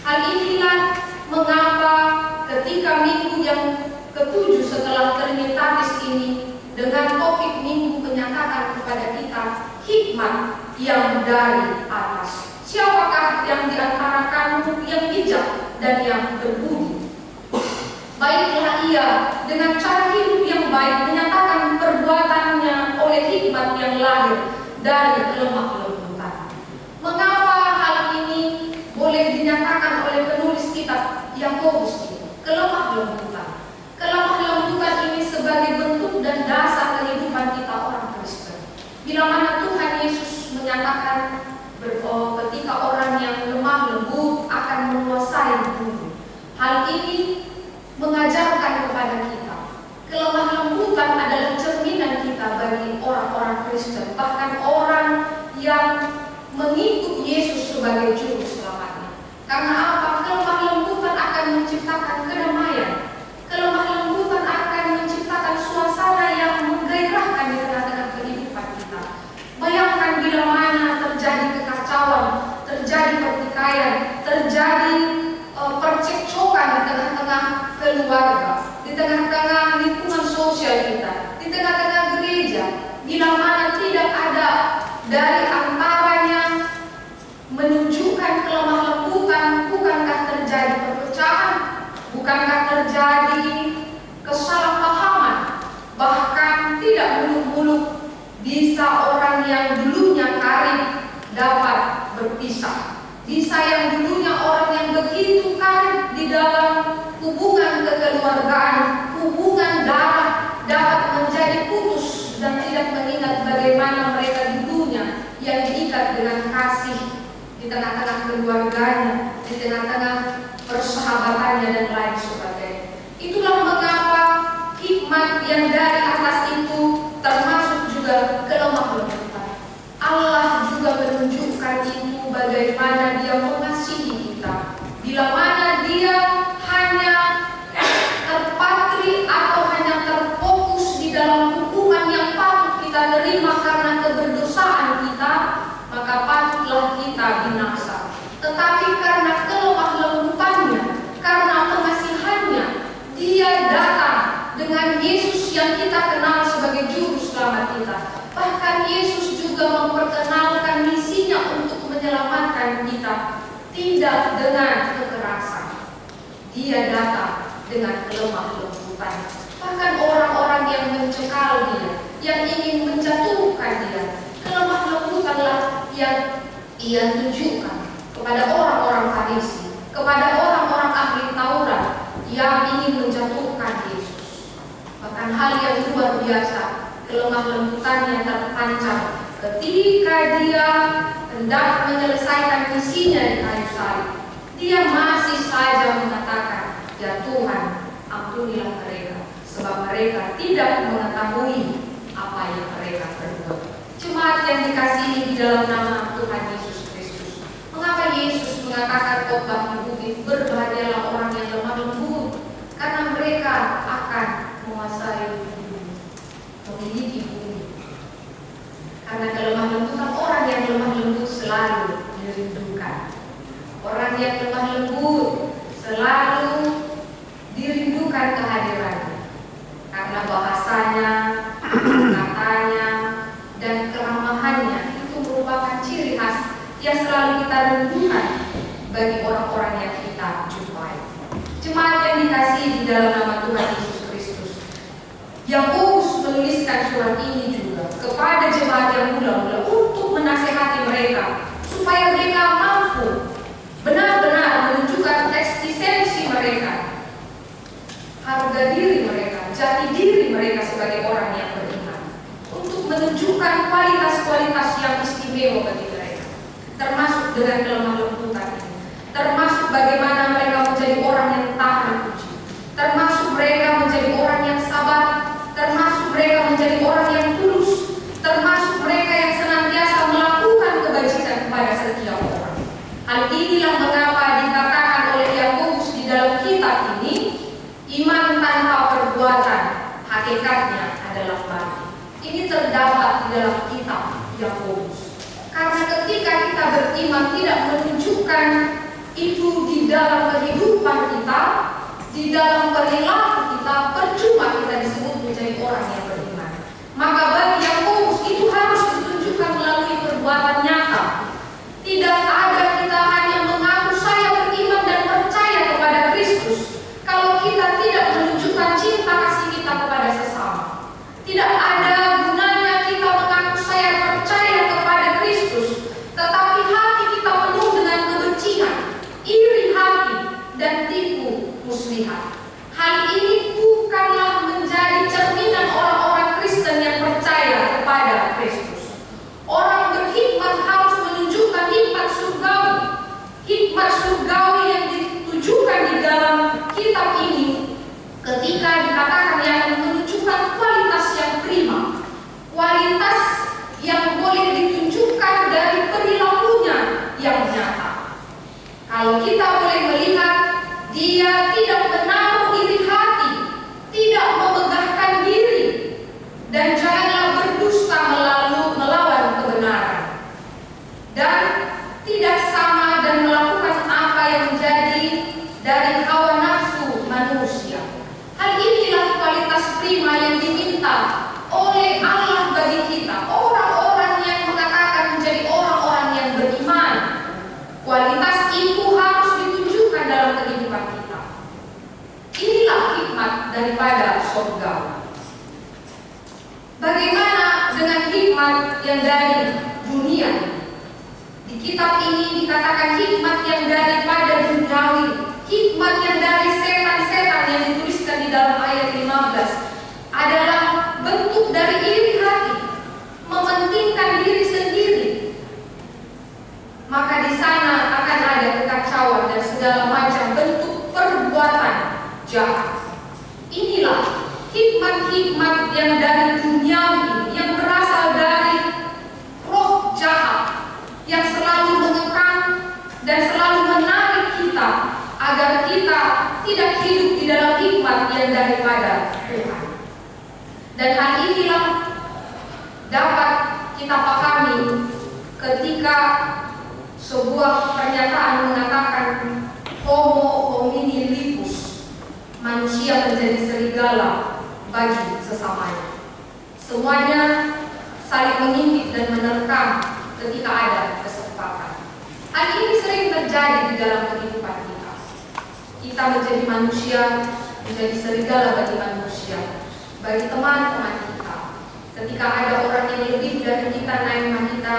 Hal inilah mengapa ketika minggu yang ke-7 setelah Trinitatis ini, dengan topik minggu menyatakan kepada kita hikmat yang dari atas. Siapakah yang di antara kamu yang bijak dan yang berbudi? Baiklah ia dengan cara hidup yang baik menyatakan perbuatannya oleh hikmat yang lahir dari kelemah lembutan. Mengapa hal ini boleh dinyatakan oleh penulis kitab Yakobus ini? Kelemah lembutan. Kelemah lembutan ini sebagai bentuk dan dasar kehidupan kita orang Kristen. Bila mana Tuhan Yesus menyatakan ketika orang yang lemah lembut akan menguasai bumi. Hal ini mengajarkan kepada kita kelemah lembutan adalah cerminan kita bagi orang-orang Kristen, bahkan orang yang mengikut Yesus sebagai juru selamatnya. Karena apa? Kelemah lembutan akan menciptakan kedamaian. Kelemah lembutan akan menciptakan suasana yang menggairahkan di tengah-tengah kehidupan kita. Bayangkan bila mana terjadi kekacauan, terjadi pertikaian, terjadi percekcokan di tengah-tengah keluarga, di tengah-tengah lingkungan sosial kita, di tengah-tengah gereja, bila mana tidak ada dari antaranya menunjukkan kelemah lembutan, bukankah terjadi perpecahan, bukankah terjadi kesalahpahaman, bahkan tidak muluk-muluk bisa orang yang dulunya karib dapat berpisah. Bisa yang dulunya orang yang begitu karib di dalam hubungan kekeluargaan, hubungan darah, dapat menjadi putus dan tidak mengingat bagaimana mereka dulunya yang diikat dengan kasih di tengah-tengah keluarganya, di tengah-tengah persahabatannya dan lain sebagainya. Itulah mengapa hikmat yang dari atas itu termasuk juga kelemah lembutan. Allah juga menunjukkan itu bagaimana Dia mengasihi kita. Bila mana Dia hanya terpatri atau hanya terfokus di dalam hukuman yang patut kita terima karena keberdosaan kita, maka patutlah kita binasa. Tetapi karena kelemah lembutannya, karena pengasihannya, Dia datang dengan Yesus yang kita kenal sebagai juru selamat kita. Bahkan Yesus juga memperkenalkan misinya untuk menyelamatkan kita, tidak dengan kekerasan. Dia datang dengan kelemah lembutan. Bahkan orang-orang yang mencekal Dia, yang ingin menjatuhkan Dia, kelemah lembutanlah yang Ia tunjukkan kepada orang-orang Farisi, kepada orang-orang ahli Taurat yang ingin menjatuhkan Yesus. Bahkan hal yang luar biasa, kelemah lembutannya terpancar ketika Dia hendak menyelesaikan misinya di kayu salib, dia masih saja mengatakan, "Ya Tuhan, ampunilah mereka, sebab mereka tidak mengetahui apa yang mereka perbuat." Jemaat yang dikasihi di dalam nama Tuhan Yesus Kristus, mengapa Yesus mengatakan khotbah di bukit, "Berbahagialah orang yang lemah lembut, karena mereka akan menguasai bumi, memiliki bumi." Karena kelemah lembutan orang yang lemah lembut selalu dirindukan. Orang yang lemah lembut selalu dirindukan kehadirannya, karena bahasanya, katanya, dan keramahannya itu merupakan ciri khas yang selalu kita rindukan bagi orang-orang yang kita jumpai. Jemaat yang dikasihi di dalam nama Tuhan Yesus Kristus, Yakobus menuliskan surat ini juga kepada jemaat yang muda-muda untuk menasihati mereka supaya mereka mampu benar-benar menunjukkan eksistensi mereka, harga diri mereka, jati diri mereka sebagai orang yang beriman, untuk menunjukkan kualitas-kualitas yang istimewa bagi mereka, termasuk dengan kelemah lembutan ini, termasuk bagaimana mereka menjadi orang yang tahan uji, termasuk mereka menjadi orang yang sabar, termasuk mereka menjadi orang yang tulus, termasuk mereka yang senantiasa melakukan kebajikan kepada setiap orang. Hal inilah mengapa dikatakan oleh Yakobus di dalam kitab ini, iman tanpa perbuatan hakikatnya adalah mati. Ini terdapat di dalam kitab Yakobus. Karena ketika kita beriman tidak menunjukkan itu di dalam kehidupan kita, di dalam perilaku kita, percuma kita disebut menjadi orang yang beriman. Maka bagi Yakobus itu harus ditunjukkan melalui perbuatan nyata. Tidak ada kita hanya mengaku saya beriman dan percaya kepada Kristus kalau kita tidak menunjukkan cinta kasih kita kepada sesama. Tidak ada gunanya kita mengaku saya percaya kepada Kristus, tetapi hati kita penuh dengan kebencian, iri hati, dan tipu muslihat. Hal ini bukanlah menjadi cerminan orang-orang Kristen yang percaya kepada Kristus. Orang berhikmat harus menunjukkan hikmat surgawi. Hikmat surgawi yang ditujukan di dalam kitab ini ketika dikatakan yang menunjukkan kualitas yang prima, kualitas yang boleh ditunjukkan dari perilakunya yang nyata. Kalau kita boleh melihat, dia tidak menaruh iri hati, tidak memegahkan diri, dan janganlah berdusta melawan kebenaran, dan tidak sama dan melakukan apa yang menjadi dari hawa nafsu manusia. Hal inilah kualitas prima yang diminta oleh Allah bagi kita, orang-orang yang mengatakan menjadi orang-orang yang beriman. Kualitas itu harus ditunjukkan dalam kehidupan kita. Inilah hikmat daripada surga. Bagaimana dengan hikmat yang dari dunia? Di kitab ini dikatakan hikmat yang daripada duniawi, hikmat yang dari setan-setan yang dituliskan di dalam ayat 15 adalah bentuk dari iri hati, mementingkan diri sendiri. Maka di sana akan ada kekacauan dan segala macam bentuk perbuatan jahat. Inilah hikmat-hikmat yang dari duniawi ini, yang berasal dari roh jahat yang selalu mengekang dan selalu menarik kita agar kita tidak hidup di dalam hikmat yang daripada Tuhan. Dan hal inilah dapat kita pahami ketika sebuah pernyataan mengatakan homo homini lupus, manusia menjadi serigala bagi sesamanya. Semuanya saling mengintip dan menerkam ketika ada kesempatan. Hal ini sering terjadi di dalam kehidupan kita. Kita menjadi manusia, menjadi serigala bagi manusia, bagi teman-teman kita. Ketika ada orang yang lebih dari kita naik kita,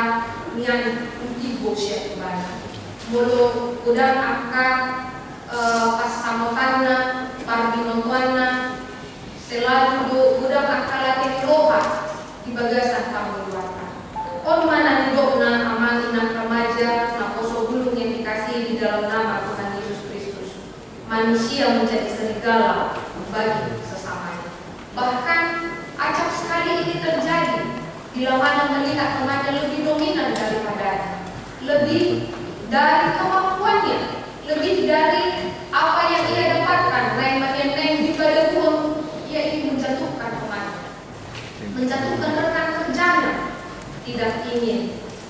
nian ibu siap banyak. Mulu udang angkat pas samotana, parbinotuana, selalu udang angkat lagi loha di bagasan kamu luar. On mana ni dok na amang ina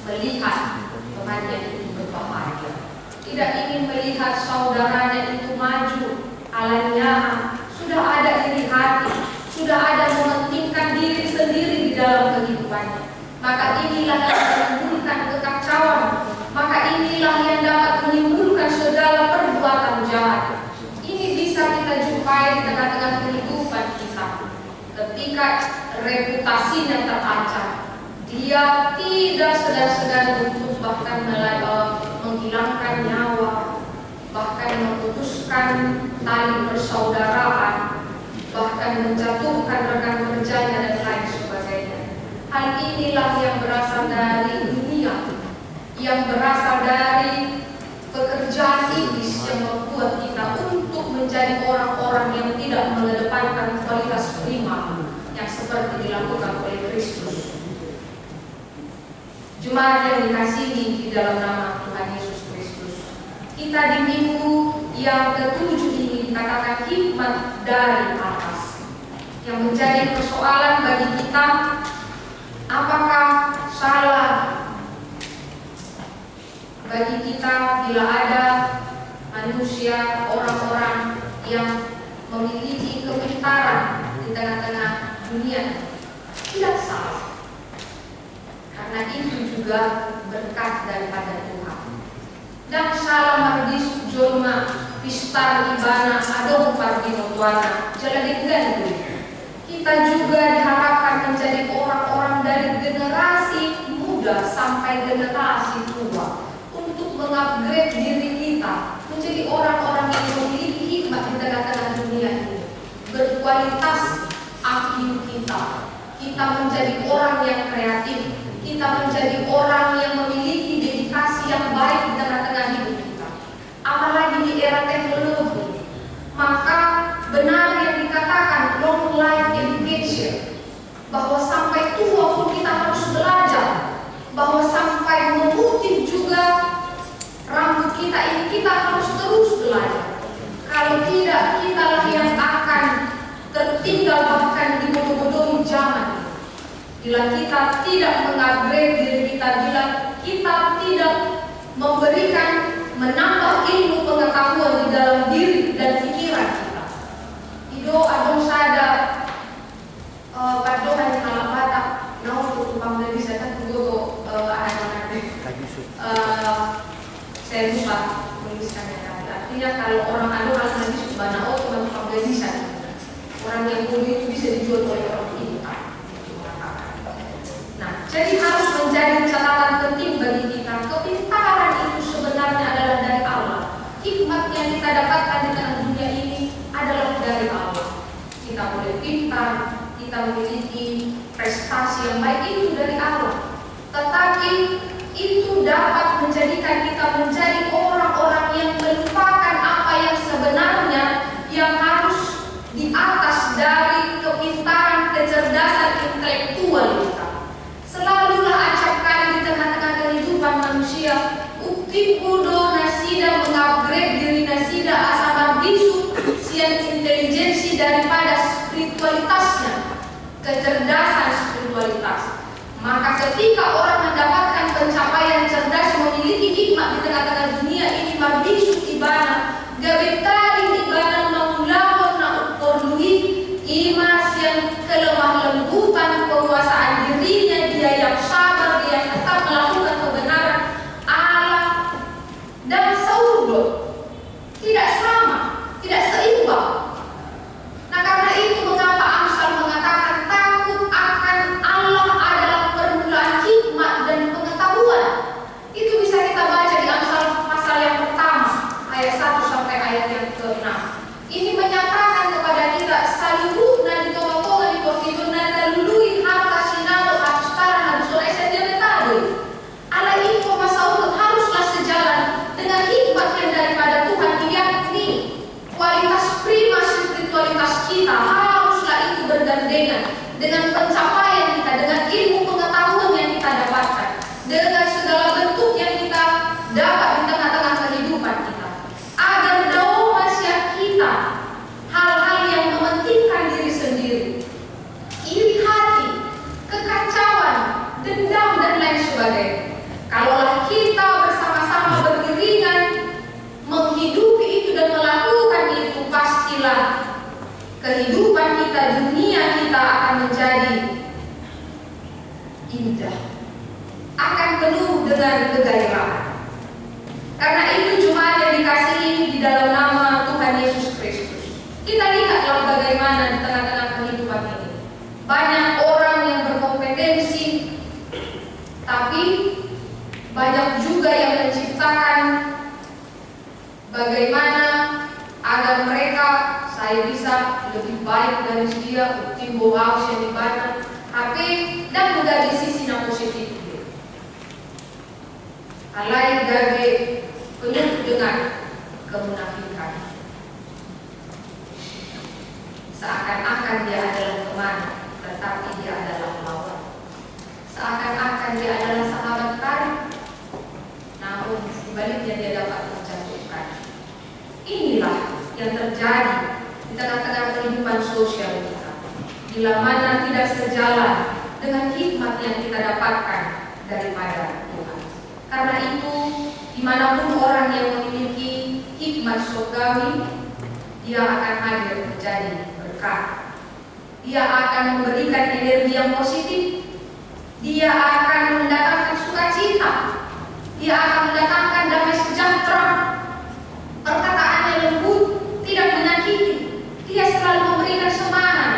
melihat temannya itu berbahagia, tidak ingin melihat saudaranya itu maju, alanya sudah ada iri hati, sudah ada mementingkan diri sendiri di dalam kehidupannya. Maka inilah yang menimbulkan kekacauan, maka inilah yang dapat menimbulkan segala perbuatan jahat. Ini bisa kita jumpai di tengah-tengah kehidupan kita. Ketika reputasinya terancam, dia tidak segan-segan untuk bahkan menghilangkan nyawa, bahkan memutuskan tali persaudaraan, bahkan menjatuhkan rekan kerjanya dan lain sebagainya. Hal inilah yang berasal dari dunia, yang berasal dari pekerjaan iblis yang membuat kita untuk menjadi orang-orang yang tidak mengedepankan kualitas prima yang seperti dilakukan oleh Kristus. Jemaat yang dikasihi di dalam nama Tuhan Yesus Kristus, kita di minggu yang ke-7 ini dikatakan hikmat dari atas, yang menjadi persoalan bagi kita. Apakah salah bagi kita bila ada manusia, orang-orang yang memiliki kepintaran di tengah-tengah dunia? Tidak salah, karena itu juga berkat daripada Tuhan. Dan salah mardis jolma pistar ibana adong pardino tuana jaladinggan dulu. Kita juga diharapkan menjadi orang-orang dari generasi muda sampai generasi tua untuk mengupgrade diri kita menjadi orang-orang yang memiliki hikmat di tengah-tengah dunia ini, berkualitas IQ kita menjadi orang yang kreatif, kita menjadi orang yang memiliki dedikasi yang baik di tengah-tengah hidup kita. Apalagi di era teknologi, maka benar yang dikatakan long life education, bahwa sampai tua pun kita harus belajar, bahwa sampai memutih juga rambut kita ini kita harus terus belajar. Kalau tidak, kitalah yang akan tertinggal bahkan dibodoh-bodohi zaman. Bila kita tidak mengupgrade diri kita, bila kita tidak memberikan, menambah ilmu pengetahuan di dalam diri dan pikiran kita. Ido adong sada padohan kalau batak nau tukang dari sana tunggu saya lupa menuliskannya tadi. Artinya kalau orang adu harus nanti subana tukang dari sana. Orang yang muda itu bisa dijual oleh orang pintar. Nah, jadi harus menjadi catatan penting bagi kita. Kepintaran itu sebenarnya adalah dari Allah. Hikmat yang kita dapatkan di tengah dunia ini adalah dari Allah. Kita boleh pintar, kita memiliki prestasi yang baik, itu dari Allah. Tetapi itu dapat menjadikan kita menjadi orang-orang yang melupakan apa yang sebenarnya yang harus di atas dari kepintaran, kecerdasan intelektual kita. Selalulah acap kali di tengah-tengah kehidupan manusia, ukti kudo nasida mengupgrade diri nasida asal bisu sian intelijensi daripada spiritualitasnya, kecerdasan spiritualitas. Maka ketika orang mendapatkan pencapaian cerdas, memiliki hikmat di tengah-tengah dunia ini, mabisu ibana gabetari ibana maulahon na uporlui imas yang kelemah lembutan penguasaan dirinya, dia yang sabar, dia yang tetap melakukan kebenaran Allah dan saudara tidak sama, tidak seimbang. Nah, karena itu mengapa Amsal mengatakan takut akan Allah adalah permulaan hikmat dan pengetahuan. Itu bisa kita baca di Amsal pasal yang pertama ayat 1 sampai ayat yang ke-6. Ini menyatakan kepada kita salihu na ditolong-tolong di portibun na talului harta sinado hapustara habsul esendia metade. Ala info masaudut haruslah sejalan dengan hikmat yang daripada Tuhan, yakni kualitas prima spiritualitas kita haruslah itu bergandengan dengan pencapaian kita, dengan ilmu pengetahuan yang kita dapatkan, dengan segala bentuk yang kita dapat di tengah-tengah kehidupan kita, agar daun masyarakat kita hal-hal yang mementingkan diri sendiri, iri hati, kekacauan, dendam dan lain sebagainya Kalaulah kita bersama-sama beriringan menghidupi itu dan melakukan itu, pastilah kehidupan kita, dunia kita akan menjadi indah, akan penuh dengan kegairahan. Karena itu jemaat yang dikasihi di dalam nama Tuhan Yesus Kristus, kita lihatlah bagaimana di tengah-tengah kehidupan ini banyak orang yang berkompetensi, tapi banyak juga yang menciptakan bagaimana agar mereka, saya bisa lebih baik dari dia, timbo haus yang dibaca HP dan menjadi sisi yang positif. Alai gabe penuh dengan kemunafikan, seakan-akan dia adalah teman, tetapi dia adalah lawan. Seakan-akan dia adalah sahabat karib, namun sebaliknya dia dapat menjatuhkan. Inilah yang terjadi di tengah-tengah kehidupan sosial kita, bila mana tidak sejalan dengan hikmat yang kita dapatkan daripada Tuhan. Karena itu, dimanapun orang yang memiliki hikmat surgawi, dia akan hadir menjadi berkat. Dia akan memberikan energi yang positif. Dia akan mendatangkan sukacita. Dia akan mendatangkan damai sejahtera. Perkataannya lembut, tidak menyakiti. Dia selalu memberikan semangat.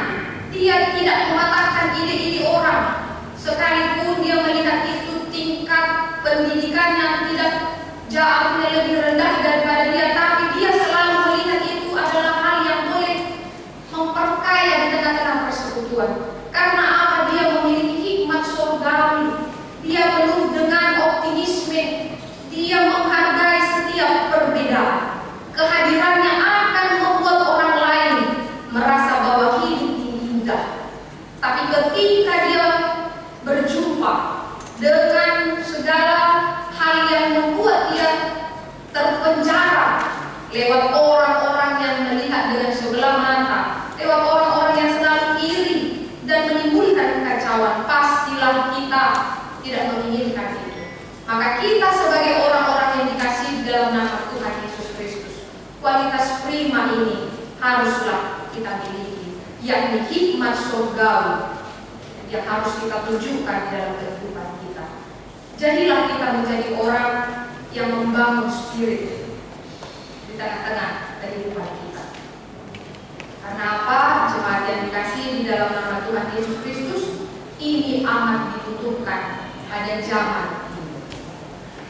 Dia tidak mematahkan ide-ide orang. Sekalipun dia melihat itu tingkat pendidikannya tidak jauh lebih rendah daripada dia, tapi dia selalu melihat itu adalah hal yang boleh memperkaya di tengah-tengah persekutuan. Karena apa? Dia memiliki hikmat surgawi. Dia penuh dengan optimisme. Dia menghargai setiap perbedaan. Kehadirannya akan membuat orang lain merasa bahwa hidup ini indah. Tapi ketika dia berjumpa dengan segala hal yang membuat dia terpenjara lewat orang-orang yang melihat dengan sebelah mata, lewat orang-orang yang selalu iri dan menimbulkan kekacauan, pastilah kita tidak menginginkan itu. Maka kita sebagai orang-orang yang dikasihi dalam nama Tuhan Yesus Kristus, kualitas prima ini haruslah kita miliki, yakni hikmat surgawi yang harus kita tunjukkan di dalam kehidupan kita. Jadilah kita menjadi orang yang membangun spirit di tengah-tengah kehidupan kita. Karena apa? Jemaat yang dikasihi di dalam nama Tuhan Yesus Kristus, ini amat dibutuhkan pada zaman ini.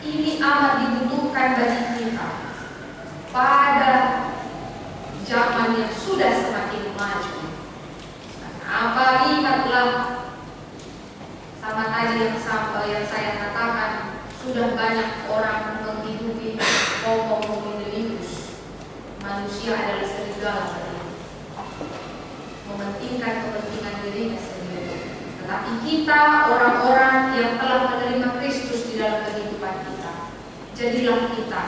Ini amat dibutuhkan bagi kita pada zaman yang sudah semakin maju. Karena apa? Lihatlah, sama tadi yang saya katakan, sudah banyak orang menghidupi homo homineus. Manusia adalah serigala sendiri, mementingkan kepentingan dirinya sendiri. Tetapi kita orang-orang yang telah menerima Kristus di dalam kehidupan kita, jadilah kita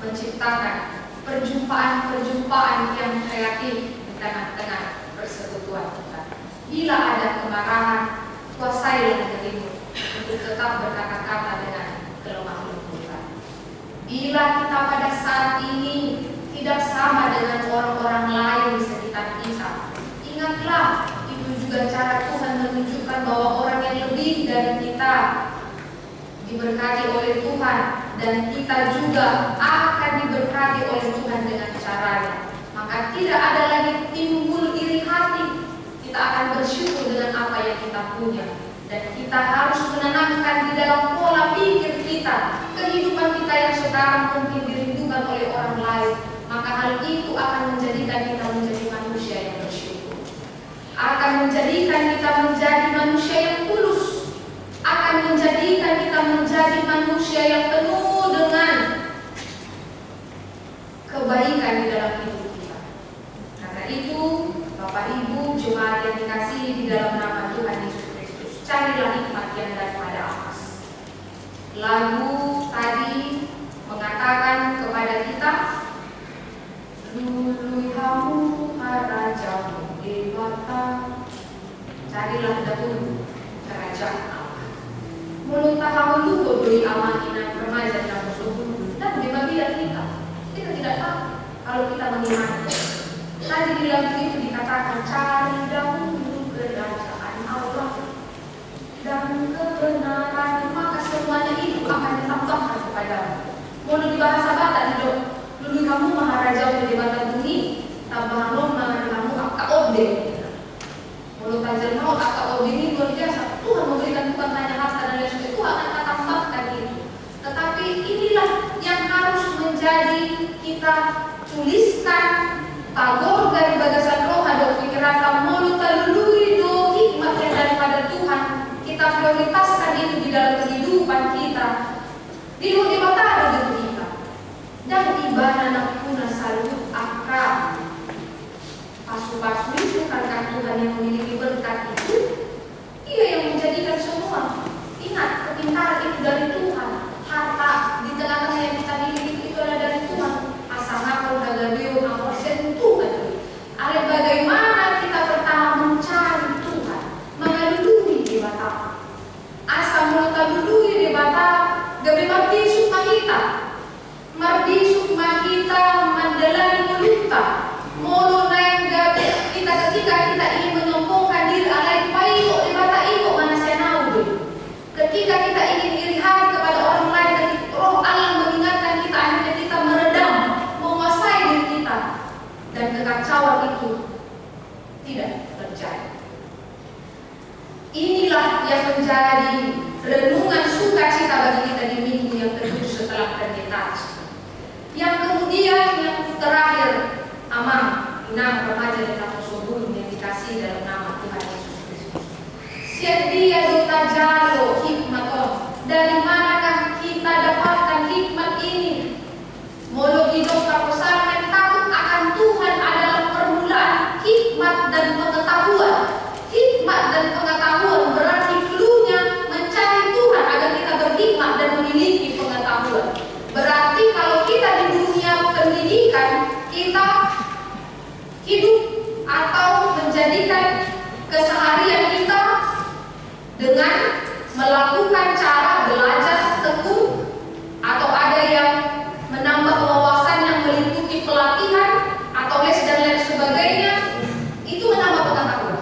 menciptakan perjumpaan-perjumpaan yang kreatif di tengah-tengah persekutuan kita. Bila ada kemarahan, kuasailah dirimu untuk tetap berkata-kata dengan kelemah lembutan. Bila kita pada saat ini tidak sama dengan orang-orang lain di sekitar kita, ingatlah itu juga cara Tuhan menunjukkan bahwa orang yang lebih dari kita diberkati oleh Tuhan, dan kita juga akan diberkati oleh Tuhan dengan caranya. Maka tidak ada lagi timbul iri hati. Kita akan bersyukur dengan apa yang kita punya, dan kita harus menanamkan di dalam pola pikir kita kehidupan kita yang sekarang mungkin dirindukan oleh orang lain. Maka hal itu akan menjadikan kita menjadi manusia yang bersyukur, akan menjadikan kita menjadi manusia yang tulus, akan menjadikan kita menjadi manusia yang penuh dengan kebaikan di dalam hidup kita. Karena itu, Bapak Ibu jemaat yang dikasihi di dalam nama Tuhan Yesus Kristus, carilah hikmat yang daripada atas. Lagu tadi mengatakan kepada kita, lului hamu harajamu dewata, carilah dahulu kerajaan Allah. mulut tahu lugu doi amakinan remaja dan musuh dan di bagian kita tidak tahu kalau kita mengimani. Tadi di lagu itu dikatakan cari dahulu kerajaan Allah dan kebenaran, maka semuanya itu akan ditambahkan kepadamu. Mulut di bahasa Batak hidup dulu kamu maharaja di Batak bumi tambahan lomba kamu akak obde. Mulut tajam mau akak obde ini luar biasa. Tuhan memberikan bukan hanya harta dan lain sebagainya, Tuhan akan tambahkan itu. Tetapi inilah yang harus menjadi kita tuliskan tagor dari bagasan roh ada pikiran mulut talului do hikmat yang daripada Tuhan. Kita prioritaskan itu di dalam kehidupan kita. Di mata ada di kita. Dan ibadah nak puna salut akal. Pasu-pasu itu karena Tuhan yang memiliki berkat itu, Ia yang menjadikan semua. Ingat, kepintaran itu dari Tuhan. Harta di tengah-tengah yang kita miliki itu adalah dari Tuhan. Asal ngakau dagabio ngakau sentuhan. Ada bagaimana kita pertama mencari Tuhan, mengalului di bata. Asal mengalului di bata, gabi marbisuk mahita. Marbisuk mahita mandalan mulutta. Molo naik gabi kita ketika kita ingin menyombongkan diri alai paiko di bata iko mana senau. Ketika kita ingin irihan kepada orang lain dan roh Allah mengingatkan kita, akhirnya kita meredam, menguasai diri kita, dan kekacauan itu tidak terjadi. Inilah yang menjadi renungan sukacita bagi kita di minggu yang kedua setelah Pentekosta. Yang kemudian yang terakhir, amang, enam remaja dan apostol yang dikasih dalam nama Tuhan Yesus Kristus. Sedia duta jalo hikmaton. Dari manakah kita dapatkan hikmat ini? Molo hidup kaposal yang takut akan Tuhan adalah permulaan hikmat dan pengetahuan. Hikmat dan pengetahuan berarti cluenya mencari Tuhan agar kita berhikmat dan memiliki pengetahuan. Berarti kalau kita di dunia pendidikan, kita hidup atau menjadikan keseharian kita dengan melakukan cara belajar tekun, atau ada yang menambah wawasan yang meliputi pelatihan atau les dan lain sebagainya, itu menambah pengetahuan.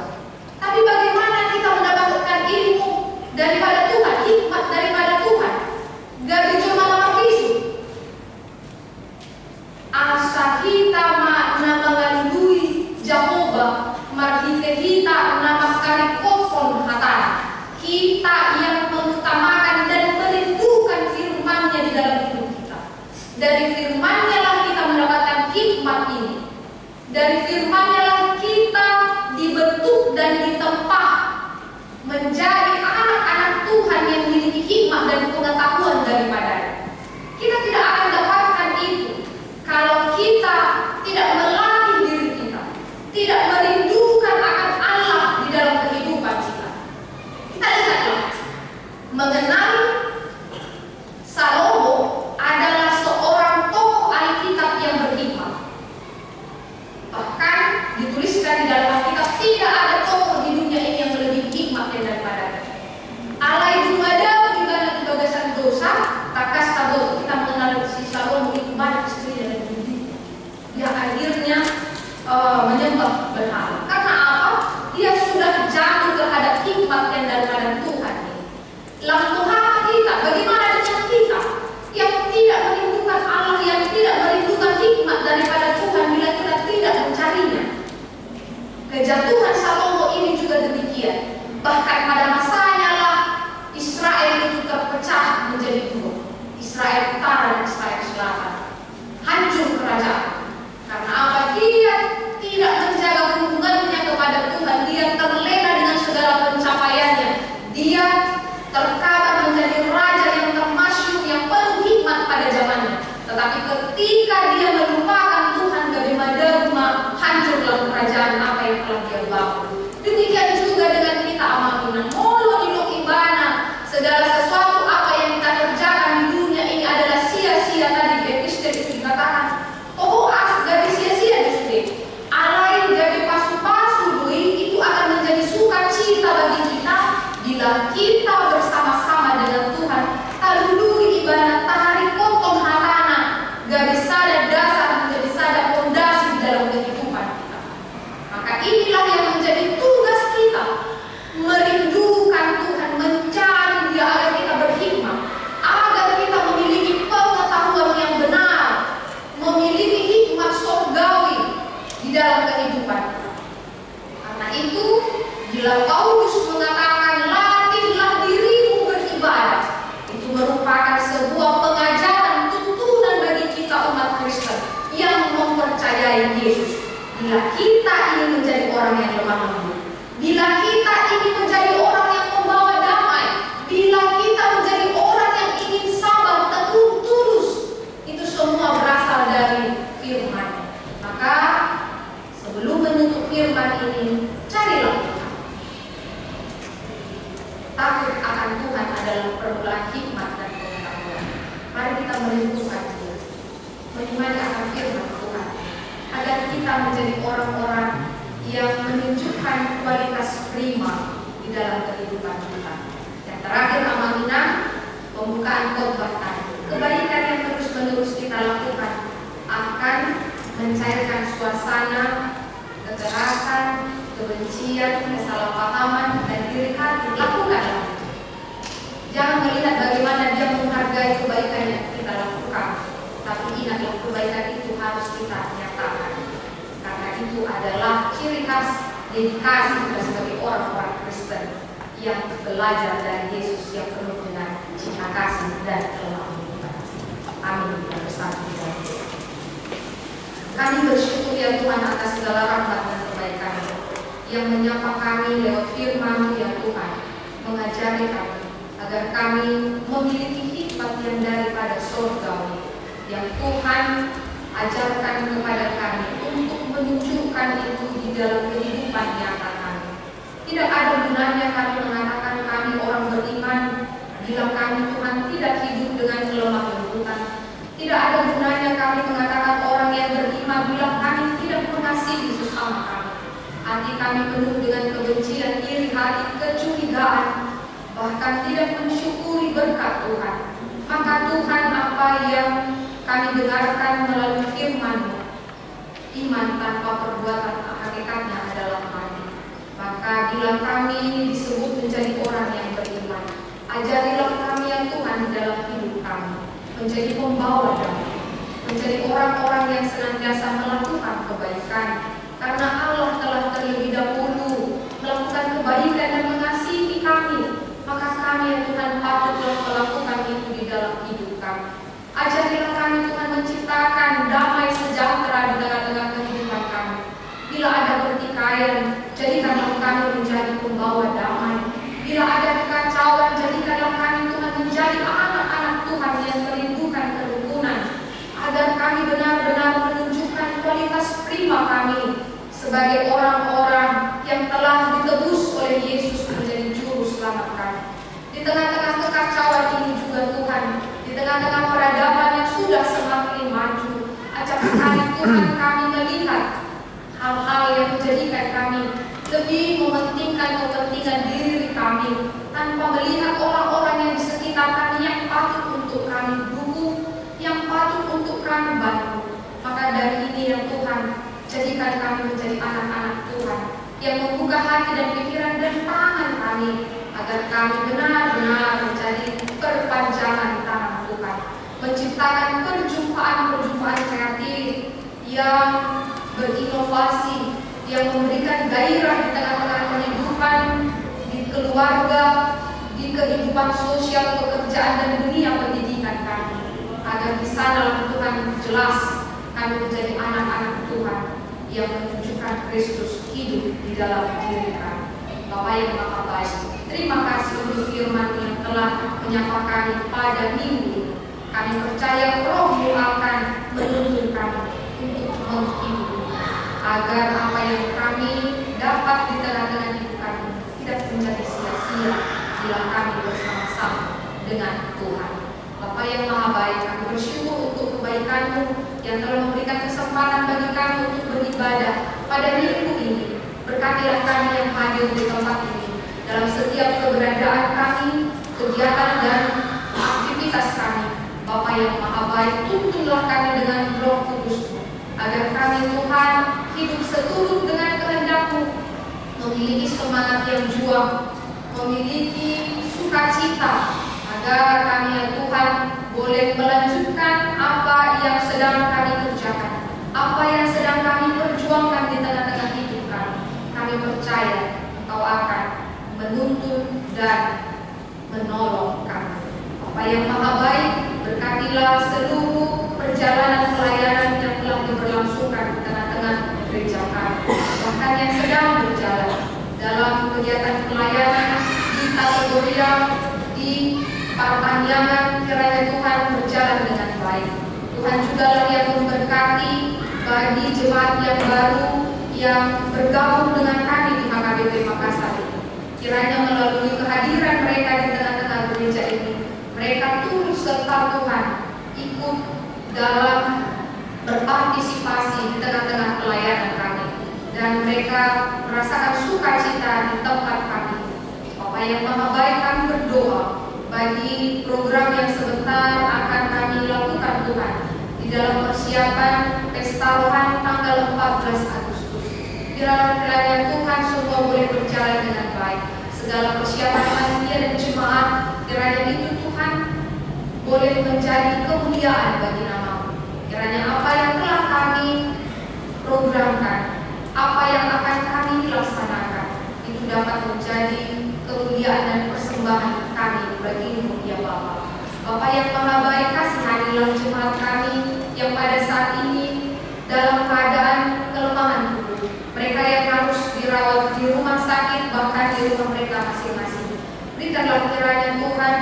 Tapi bagaimana kita mendapatkan ilmu daripada Tuhan, hikmat daripada Tuhan? Gak cuma nama bisu. Asa kita makna mengalui Jehovah, marhite kita nama kari kofon hatana. Kita yang mengutamakan dan merindukan firman-Nya di dalam hidup kita. Dari firman-Nya lah kita mendapatkan hikmat ini. Dari firman-Nya lah kita dibentuk dan ditempa menjadi anak-anak Tuhan yang memiliki hikmat dan pengetahuan daripadanya. Kita tidak akan dapatkan itu kalau kita tidak melatih diri kita, tidak merindukan akan Allah di dalam kehidupan kita. Kita lihatlah, mengenal Salomo adalah seorang tokoh Alkitab yang berhikmat. Bahkan dituliskan di dalam Alkitab tidak ada tokoh di dunia ini yang lebih hikmat daripadanya. Alai dumadaw di bagasan dosa, tak orang-orang yang menunjukkan kualitas prima di dalam kehidupan kita. Yang terakhir, amanah, pembukaan khotbah tadi. Kebaikan yang terus-menerus kita lakukan akan mencairkan suasana kekerasan, kebencian, kesalahpahaman, dan iri hati. Lakukanlah. Jangan melihat bagaimana dia menghargai kebaikan yang kita lakukan, tapi ingatlah kebaikan itu harus kita nyatakan. Karena itu adalah ciri khas dedikasi kita sebagai orang-orang Kristen yang belajar dari Yesus yang penuh dengan cinta kasih dan kelembutan. Amin. Kita bersatu di dalam doa. Kami bersyukur ya Tuhan atas segala rahmat dan kebaikan-Mu yang menyapa kami lewat firman-Mu ya Tuhan, mengajari kami agar kami memiliki hikmat yang daripada surgawi yang Tuhan ajarkan kepada kami untuk menunjukkan itu di dalam kehidupan nyata kami. Tidak ada gunanya kami mengatakan kami orang beriman bila kami Tuhan tidak hidup dengan kelemah lembutan. Tidak ada gunanya kami mengatakan orang yang beriman bila kami tidak mengasihi sesama kami. Hati kami penuh dengan kebencian, iri hati, kecurigaan, bahkan tidak mensyukuri berkat Tuhan. Maka Tuhan, apa yang kami dengarkan melalui firman-Mu, iman tanpa perbuatan hakikatnya adalah mati. Maka bila kami disebut menjadi orang yang beriman, ajarilah kami ya Tuhan di dalam hidup kami, menjadi pembawa damai, menjadi orang-orang yang senantiasa melakukan kebaikan, karena Allah telah terlebih dahulu melakukan kebaikan dan mengasihi kami. Maka kami ya Tuhan patutlah melakukan itu di dalam hidup kami. Ajarilah kami Tuhan menciptakan damai sejahtera di tengah-tengah kehidupan kami. Bila ada pertikaian, jadikanlah kami menjadi pembawa damai. Bila ada kekacauan, jadikanlah kami Tuhan menjadi anak-anak Tuhan yang merindukan kerukunan, agar kami benar-benar menunjukkan kualitas prima kami sebagai orang-orang yang telah ditebus oleh Yesus menjadi juru selamat kami. Di tengah-tengah kekacauan ini juga Tuhan, di tengah-tengah peradaban yang sudah semakin maju, ajak kami Tuhan kami melihat hal-hal yang menjadikan kami lebih mementingkan kepentingan diri kami, tanpa melihat orang-orang yang di sekitar kami yang patut untuk kami dukung, yang patut untuk kami bantu. Maka dari ini yang Tuhan, jadikan kami menjadi anak-anak Tuhan yang membuka hati dan pikiran dan tangan kami, agar kami benar-benar menjadi perpanjangan tangan Tuhan, menciptakan perjumpaan-perjumpaan kreatif yang berinovasi, yang memberikan gairah di tengah-tengah kehidupan, di keluarga, di kehidupan sosial, pekerjaan, dan dunia pendidikan kami, agar di sana Tuhan jelas kami menjadi anak-anak Tuhan yang menunjukkan Kristus hidup di dalam diri kami. Bapa yang Maha Baik, terima kasih untuk firman yang telah menyapa kami pada minggu ini. Kami percaya Roh-Mu akan menuntun kami untuk menghidupi, agar apa yang kami dapat di tengah-tengah hidup kami tidak menjadi sia-sia bila kami bersama-sama dengan Tuhan. Bapa yang Maha Baik, kami bersyukur untuk kebaikan-Mu yang telah memberikan kesempatan bagi kami untuk beribadah pada minggu ini. Berkatilah kami yang hadir di tempat ini, dalam setiap keberadaan kami, kegiatan dan aktivitas kami. Bapa yang Maha Baik, tuntunlah kami dengan Roh Kudus-Mu, agar kami Tuhan hidup seturut dengan kehendak-Mu, memiliki semangat yang juang, memiliki sukacita, agar kami ya Tuhan boleh melanjutkan apa yang sedang kami kerjakan, apa yang sedang kami perjuangkan di tengah-tengah hidup kami. Kami percaya Engkau akan menuntun dan menolong kami. Bapa yang Maha Baik, berkatilah seluruh perjalanan pelayanan yang telah diberlangsungkan di tengah-tengah gereja kami, bahkan yang sedang berjalan dalam kegiatan pelayanan di kategori di Parahyangan. Kiranya Tuhan berjalan dengan baik. Tuhan juga yang memberkati bagi jemaat yang baru yang bergabung dengan kami di HKBP Makassar ini. Kiranya melalui kehadiran mereka di tengah-tengah gereja ini, mereka turut serta Tuhan ikut dalam berpartisipasi di tengah-tengah pelayanan kami, dan mereka merasakan sukacita di tempat kami. Bapa yang Maha Baik, kami berdoa bagi program yang sebentar akan kami lakukan Tuhan di dalam persiapan pesta rohani tanggal 14 Agustus. Kiranya Tuhan semua boleh berjalan dengan baik. Segala persiapan panitia dan jemaat, kiranya itu Tuhan boleh menjadi kemuliaan bagi nama-Mu. Kiranya apa yang telah kami programkan, apa yang akan kami laksanakan, itu dapat menjadi kemuliaan dan persembahan kami bagi-Mu ya Bapa. Bapa yang Maha Baik, kasihanilah jemaat kami yang pada saat ini dalam keadaan kelemahan tubuh. Mereka yang harus dirawat di rumah sakit, bahkan di rumah mereka masing-masing. Berikanlah kiranya Tuhan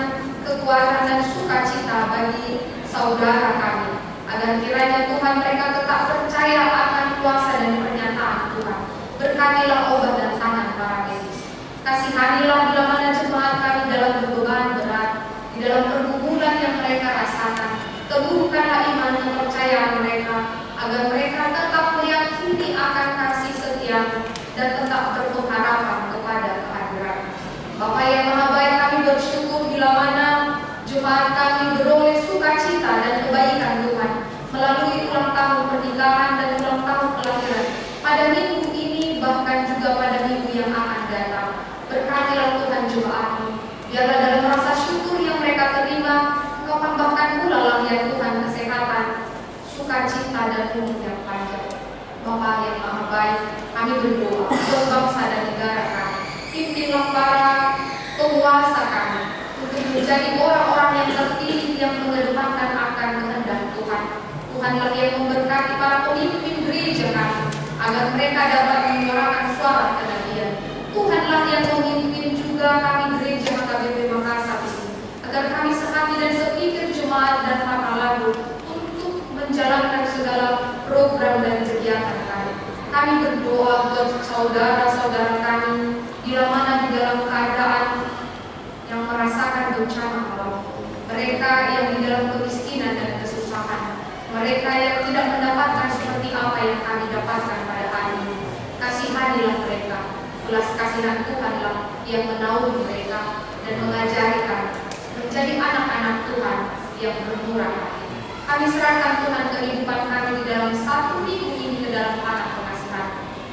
kekuatan dan sukacita bagi saudara kami, agar kiranya Tuhan mereka tetap percaya akan kuasa dan pernyataan Tuhan. Berkatilah obat dan tangan para medis. Kasihanilah bila mana jemaat kami dalam beban berat, di dalam pergumulan yang mereka rasakan. Teguhkanlah iman dan kepercayaan mereka, agar mereka tetap meyakini akan kasih setia dan tetap berpengharapan kepada kehadiran. Bapa yang Maha Baik, kami bersyukur bila mana jemaat kami beroleh sukacita dan kebaikan Tuhan melalui ulang tahun pernikahan dan ulang tahun kelahiran pada minggu ini, bahkan juga pada minggu yang akan datang. Berkatilah Tuhan jemaat-Mu, biarlah dalam rasa syukur yang mereka terima, Engkau tambahkan pula lah ya Tuhan kesehatan, sukacita dan umur yang panjang. Bapa yang Maha Baik, kami berdoa untuk bangsa dan negara kami. Pimpinlah para penguasa kami untuk menjadi orang-orang yang terpilih yang mengedepankan akan kehendak Tuhan. Tuhanlah yang memberkati para pemimpin gereja kami, agar mereka dapat menyuarakan suara kenabian. Tuhanlah yang memimpin juga kami gereja HKBP Makassar ini, agar kami sehati dan sepikir jemaat dan para lagu untuk menjalankan segala program dan kegiatan kami. Kami berdoa buat saudara-saudara kami bila mana di dalam keadaan yang merasakan bencana alam, mereka yang di dalam kemiskinan dan kesusahan, mereka yang tidak mendapatkan seperti apa yang kami dapatkan pada hari ini. Kasihanilah mereka, belas kasihan Tuhanlah yang menaungi mereka dan mengajari kami menjadi anak-anak Tuhan yang bermurah hati. Kami serahkan Tuhan kehidupan kami di dalam satu minggu ini ke dalam tangan pengasihan.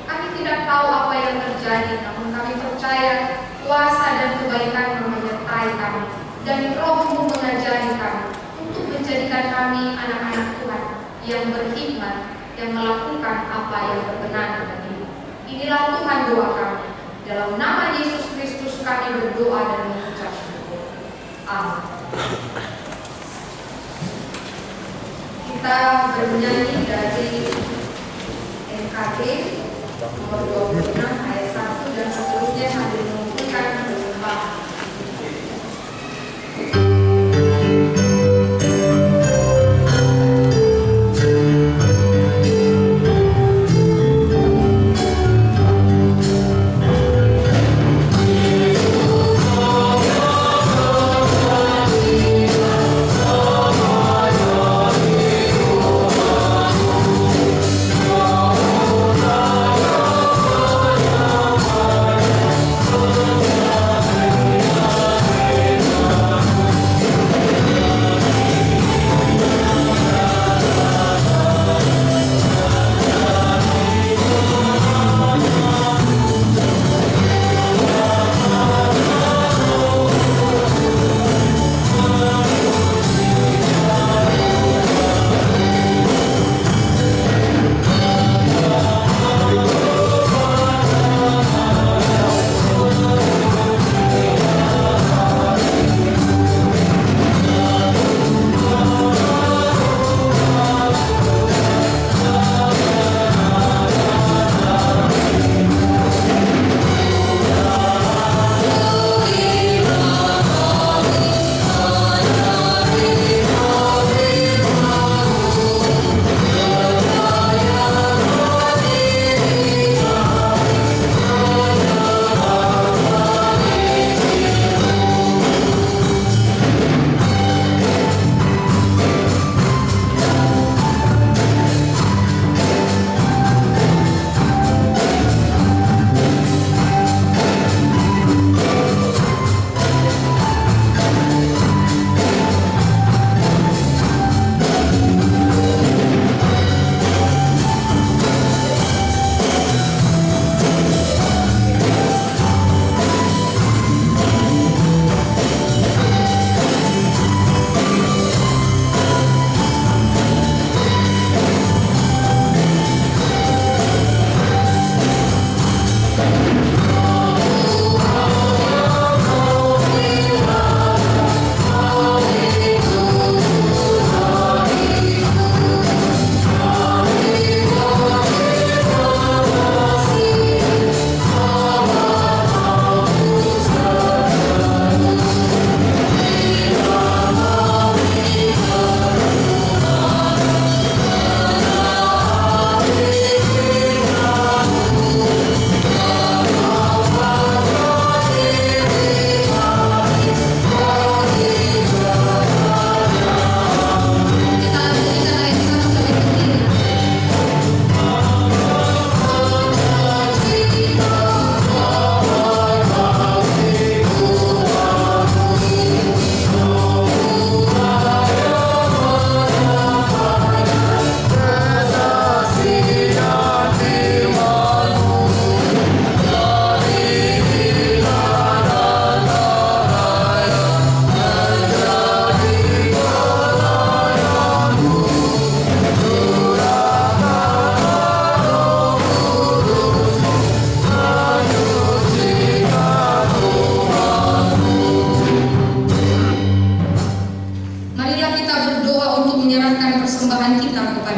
Kami tidak tahu apa yang terjadi, namun kami percaya kuasa dan kebaikan menyertai kami, dan Roh-Mu mengajari kami untuk menjadikan kami anak-anak Tuhan yang berhikmat, yang melakukan apa yang berkenan bagimu. Inilah Tuhan doa kami. Dalam nama Yesus Kristus kami berdoa dan mengucap syukur. Amin. Kita bernyanyi dari NKD nomor 26 ayat 1 dan seterusnya sambil mengumpulkan penyembahan. Oh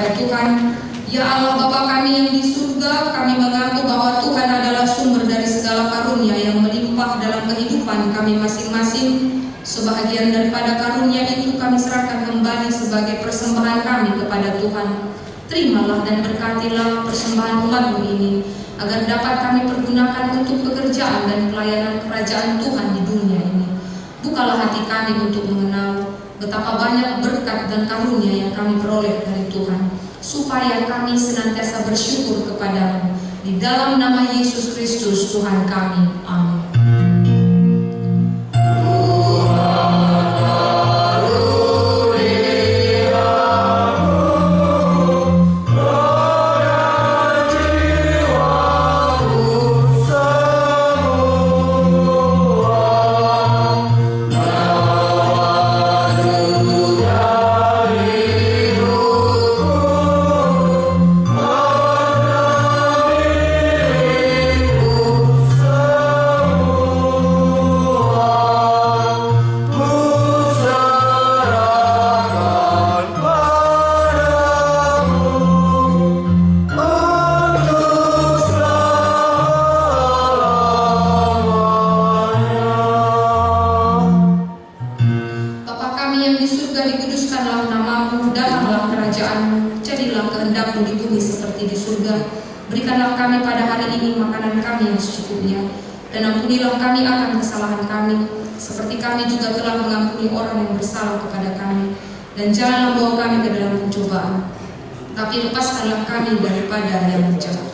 kepada Tuhan. Ya Allah Bapa kami yang di surga, kami mengaku bahwa Tuhan adalah sumber dari segala karunia yang melimpah dalam kehidupan kami masing-masing. Sebahagian daripada karunia itu kami serahkan kembali sebagai persembahan kami kepada Tuhan. Terimalah dan berkatilah persembahan umat-Mu ini, agar dapat kami pergunakan untuk pekerjaan dan pelayanan kerajaan Tuhan di dunia ini. Bukalah hati kami untuk mengenal betapa banyak berkat dan karunia yang kami peroleh dari Tuhan, supaya kami senantiasa bersyukur kepada-Mu. Di dalam nama Yesus Kristus Tuhan kami. Amin. Berikanlah kami pada hari ini makanan kami yang secukupnya, dan ampunilah kami akan kesalahan kami, seperti kami juga telah mengampuni orang yang bersalah kepada kami. Dan janganlah bawa kami ke dalam pencobaan, tapi lepaskanlah kami daripada yang jahat.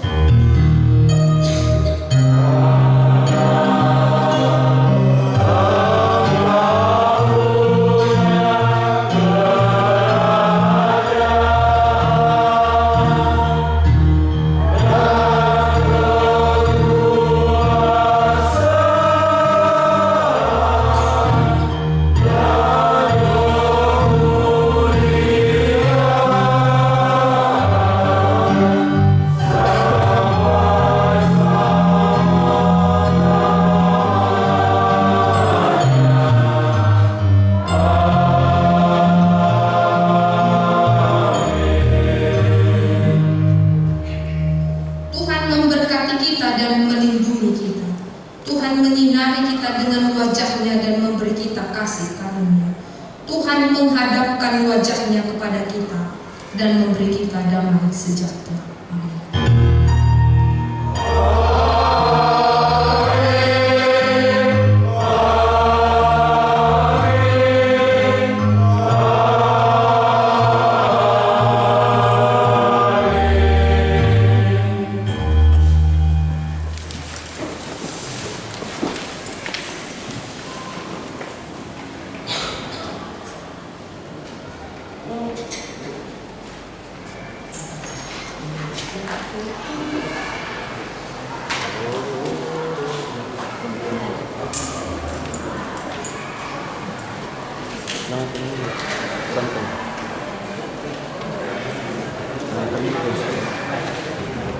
Dan memberi kita damai sejahtera.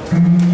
Santai.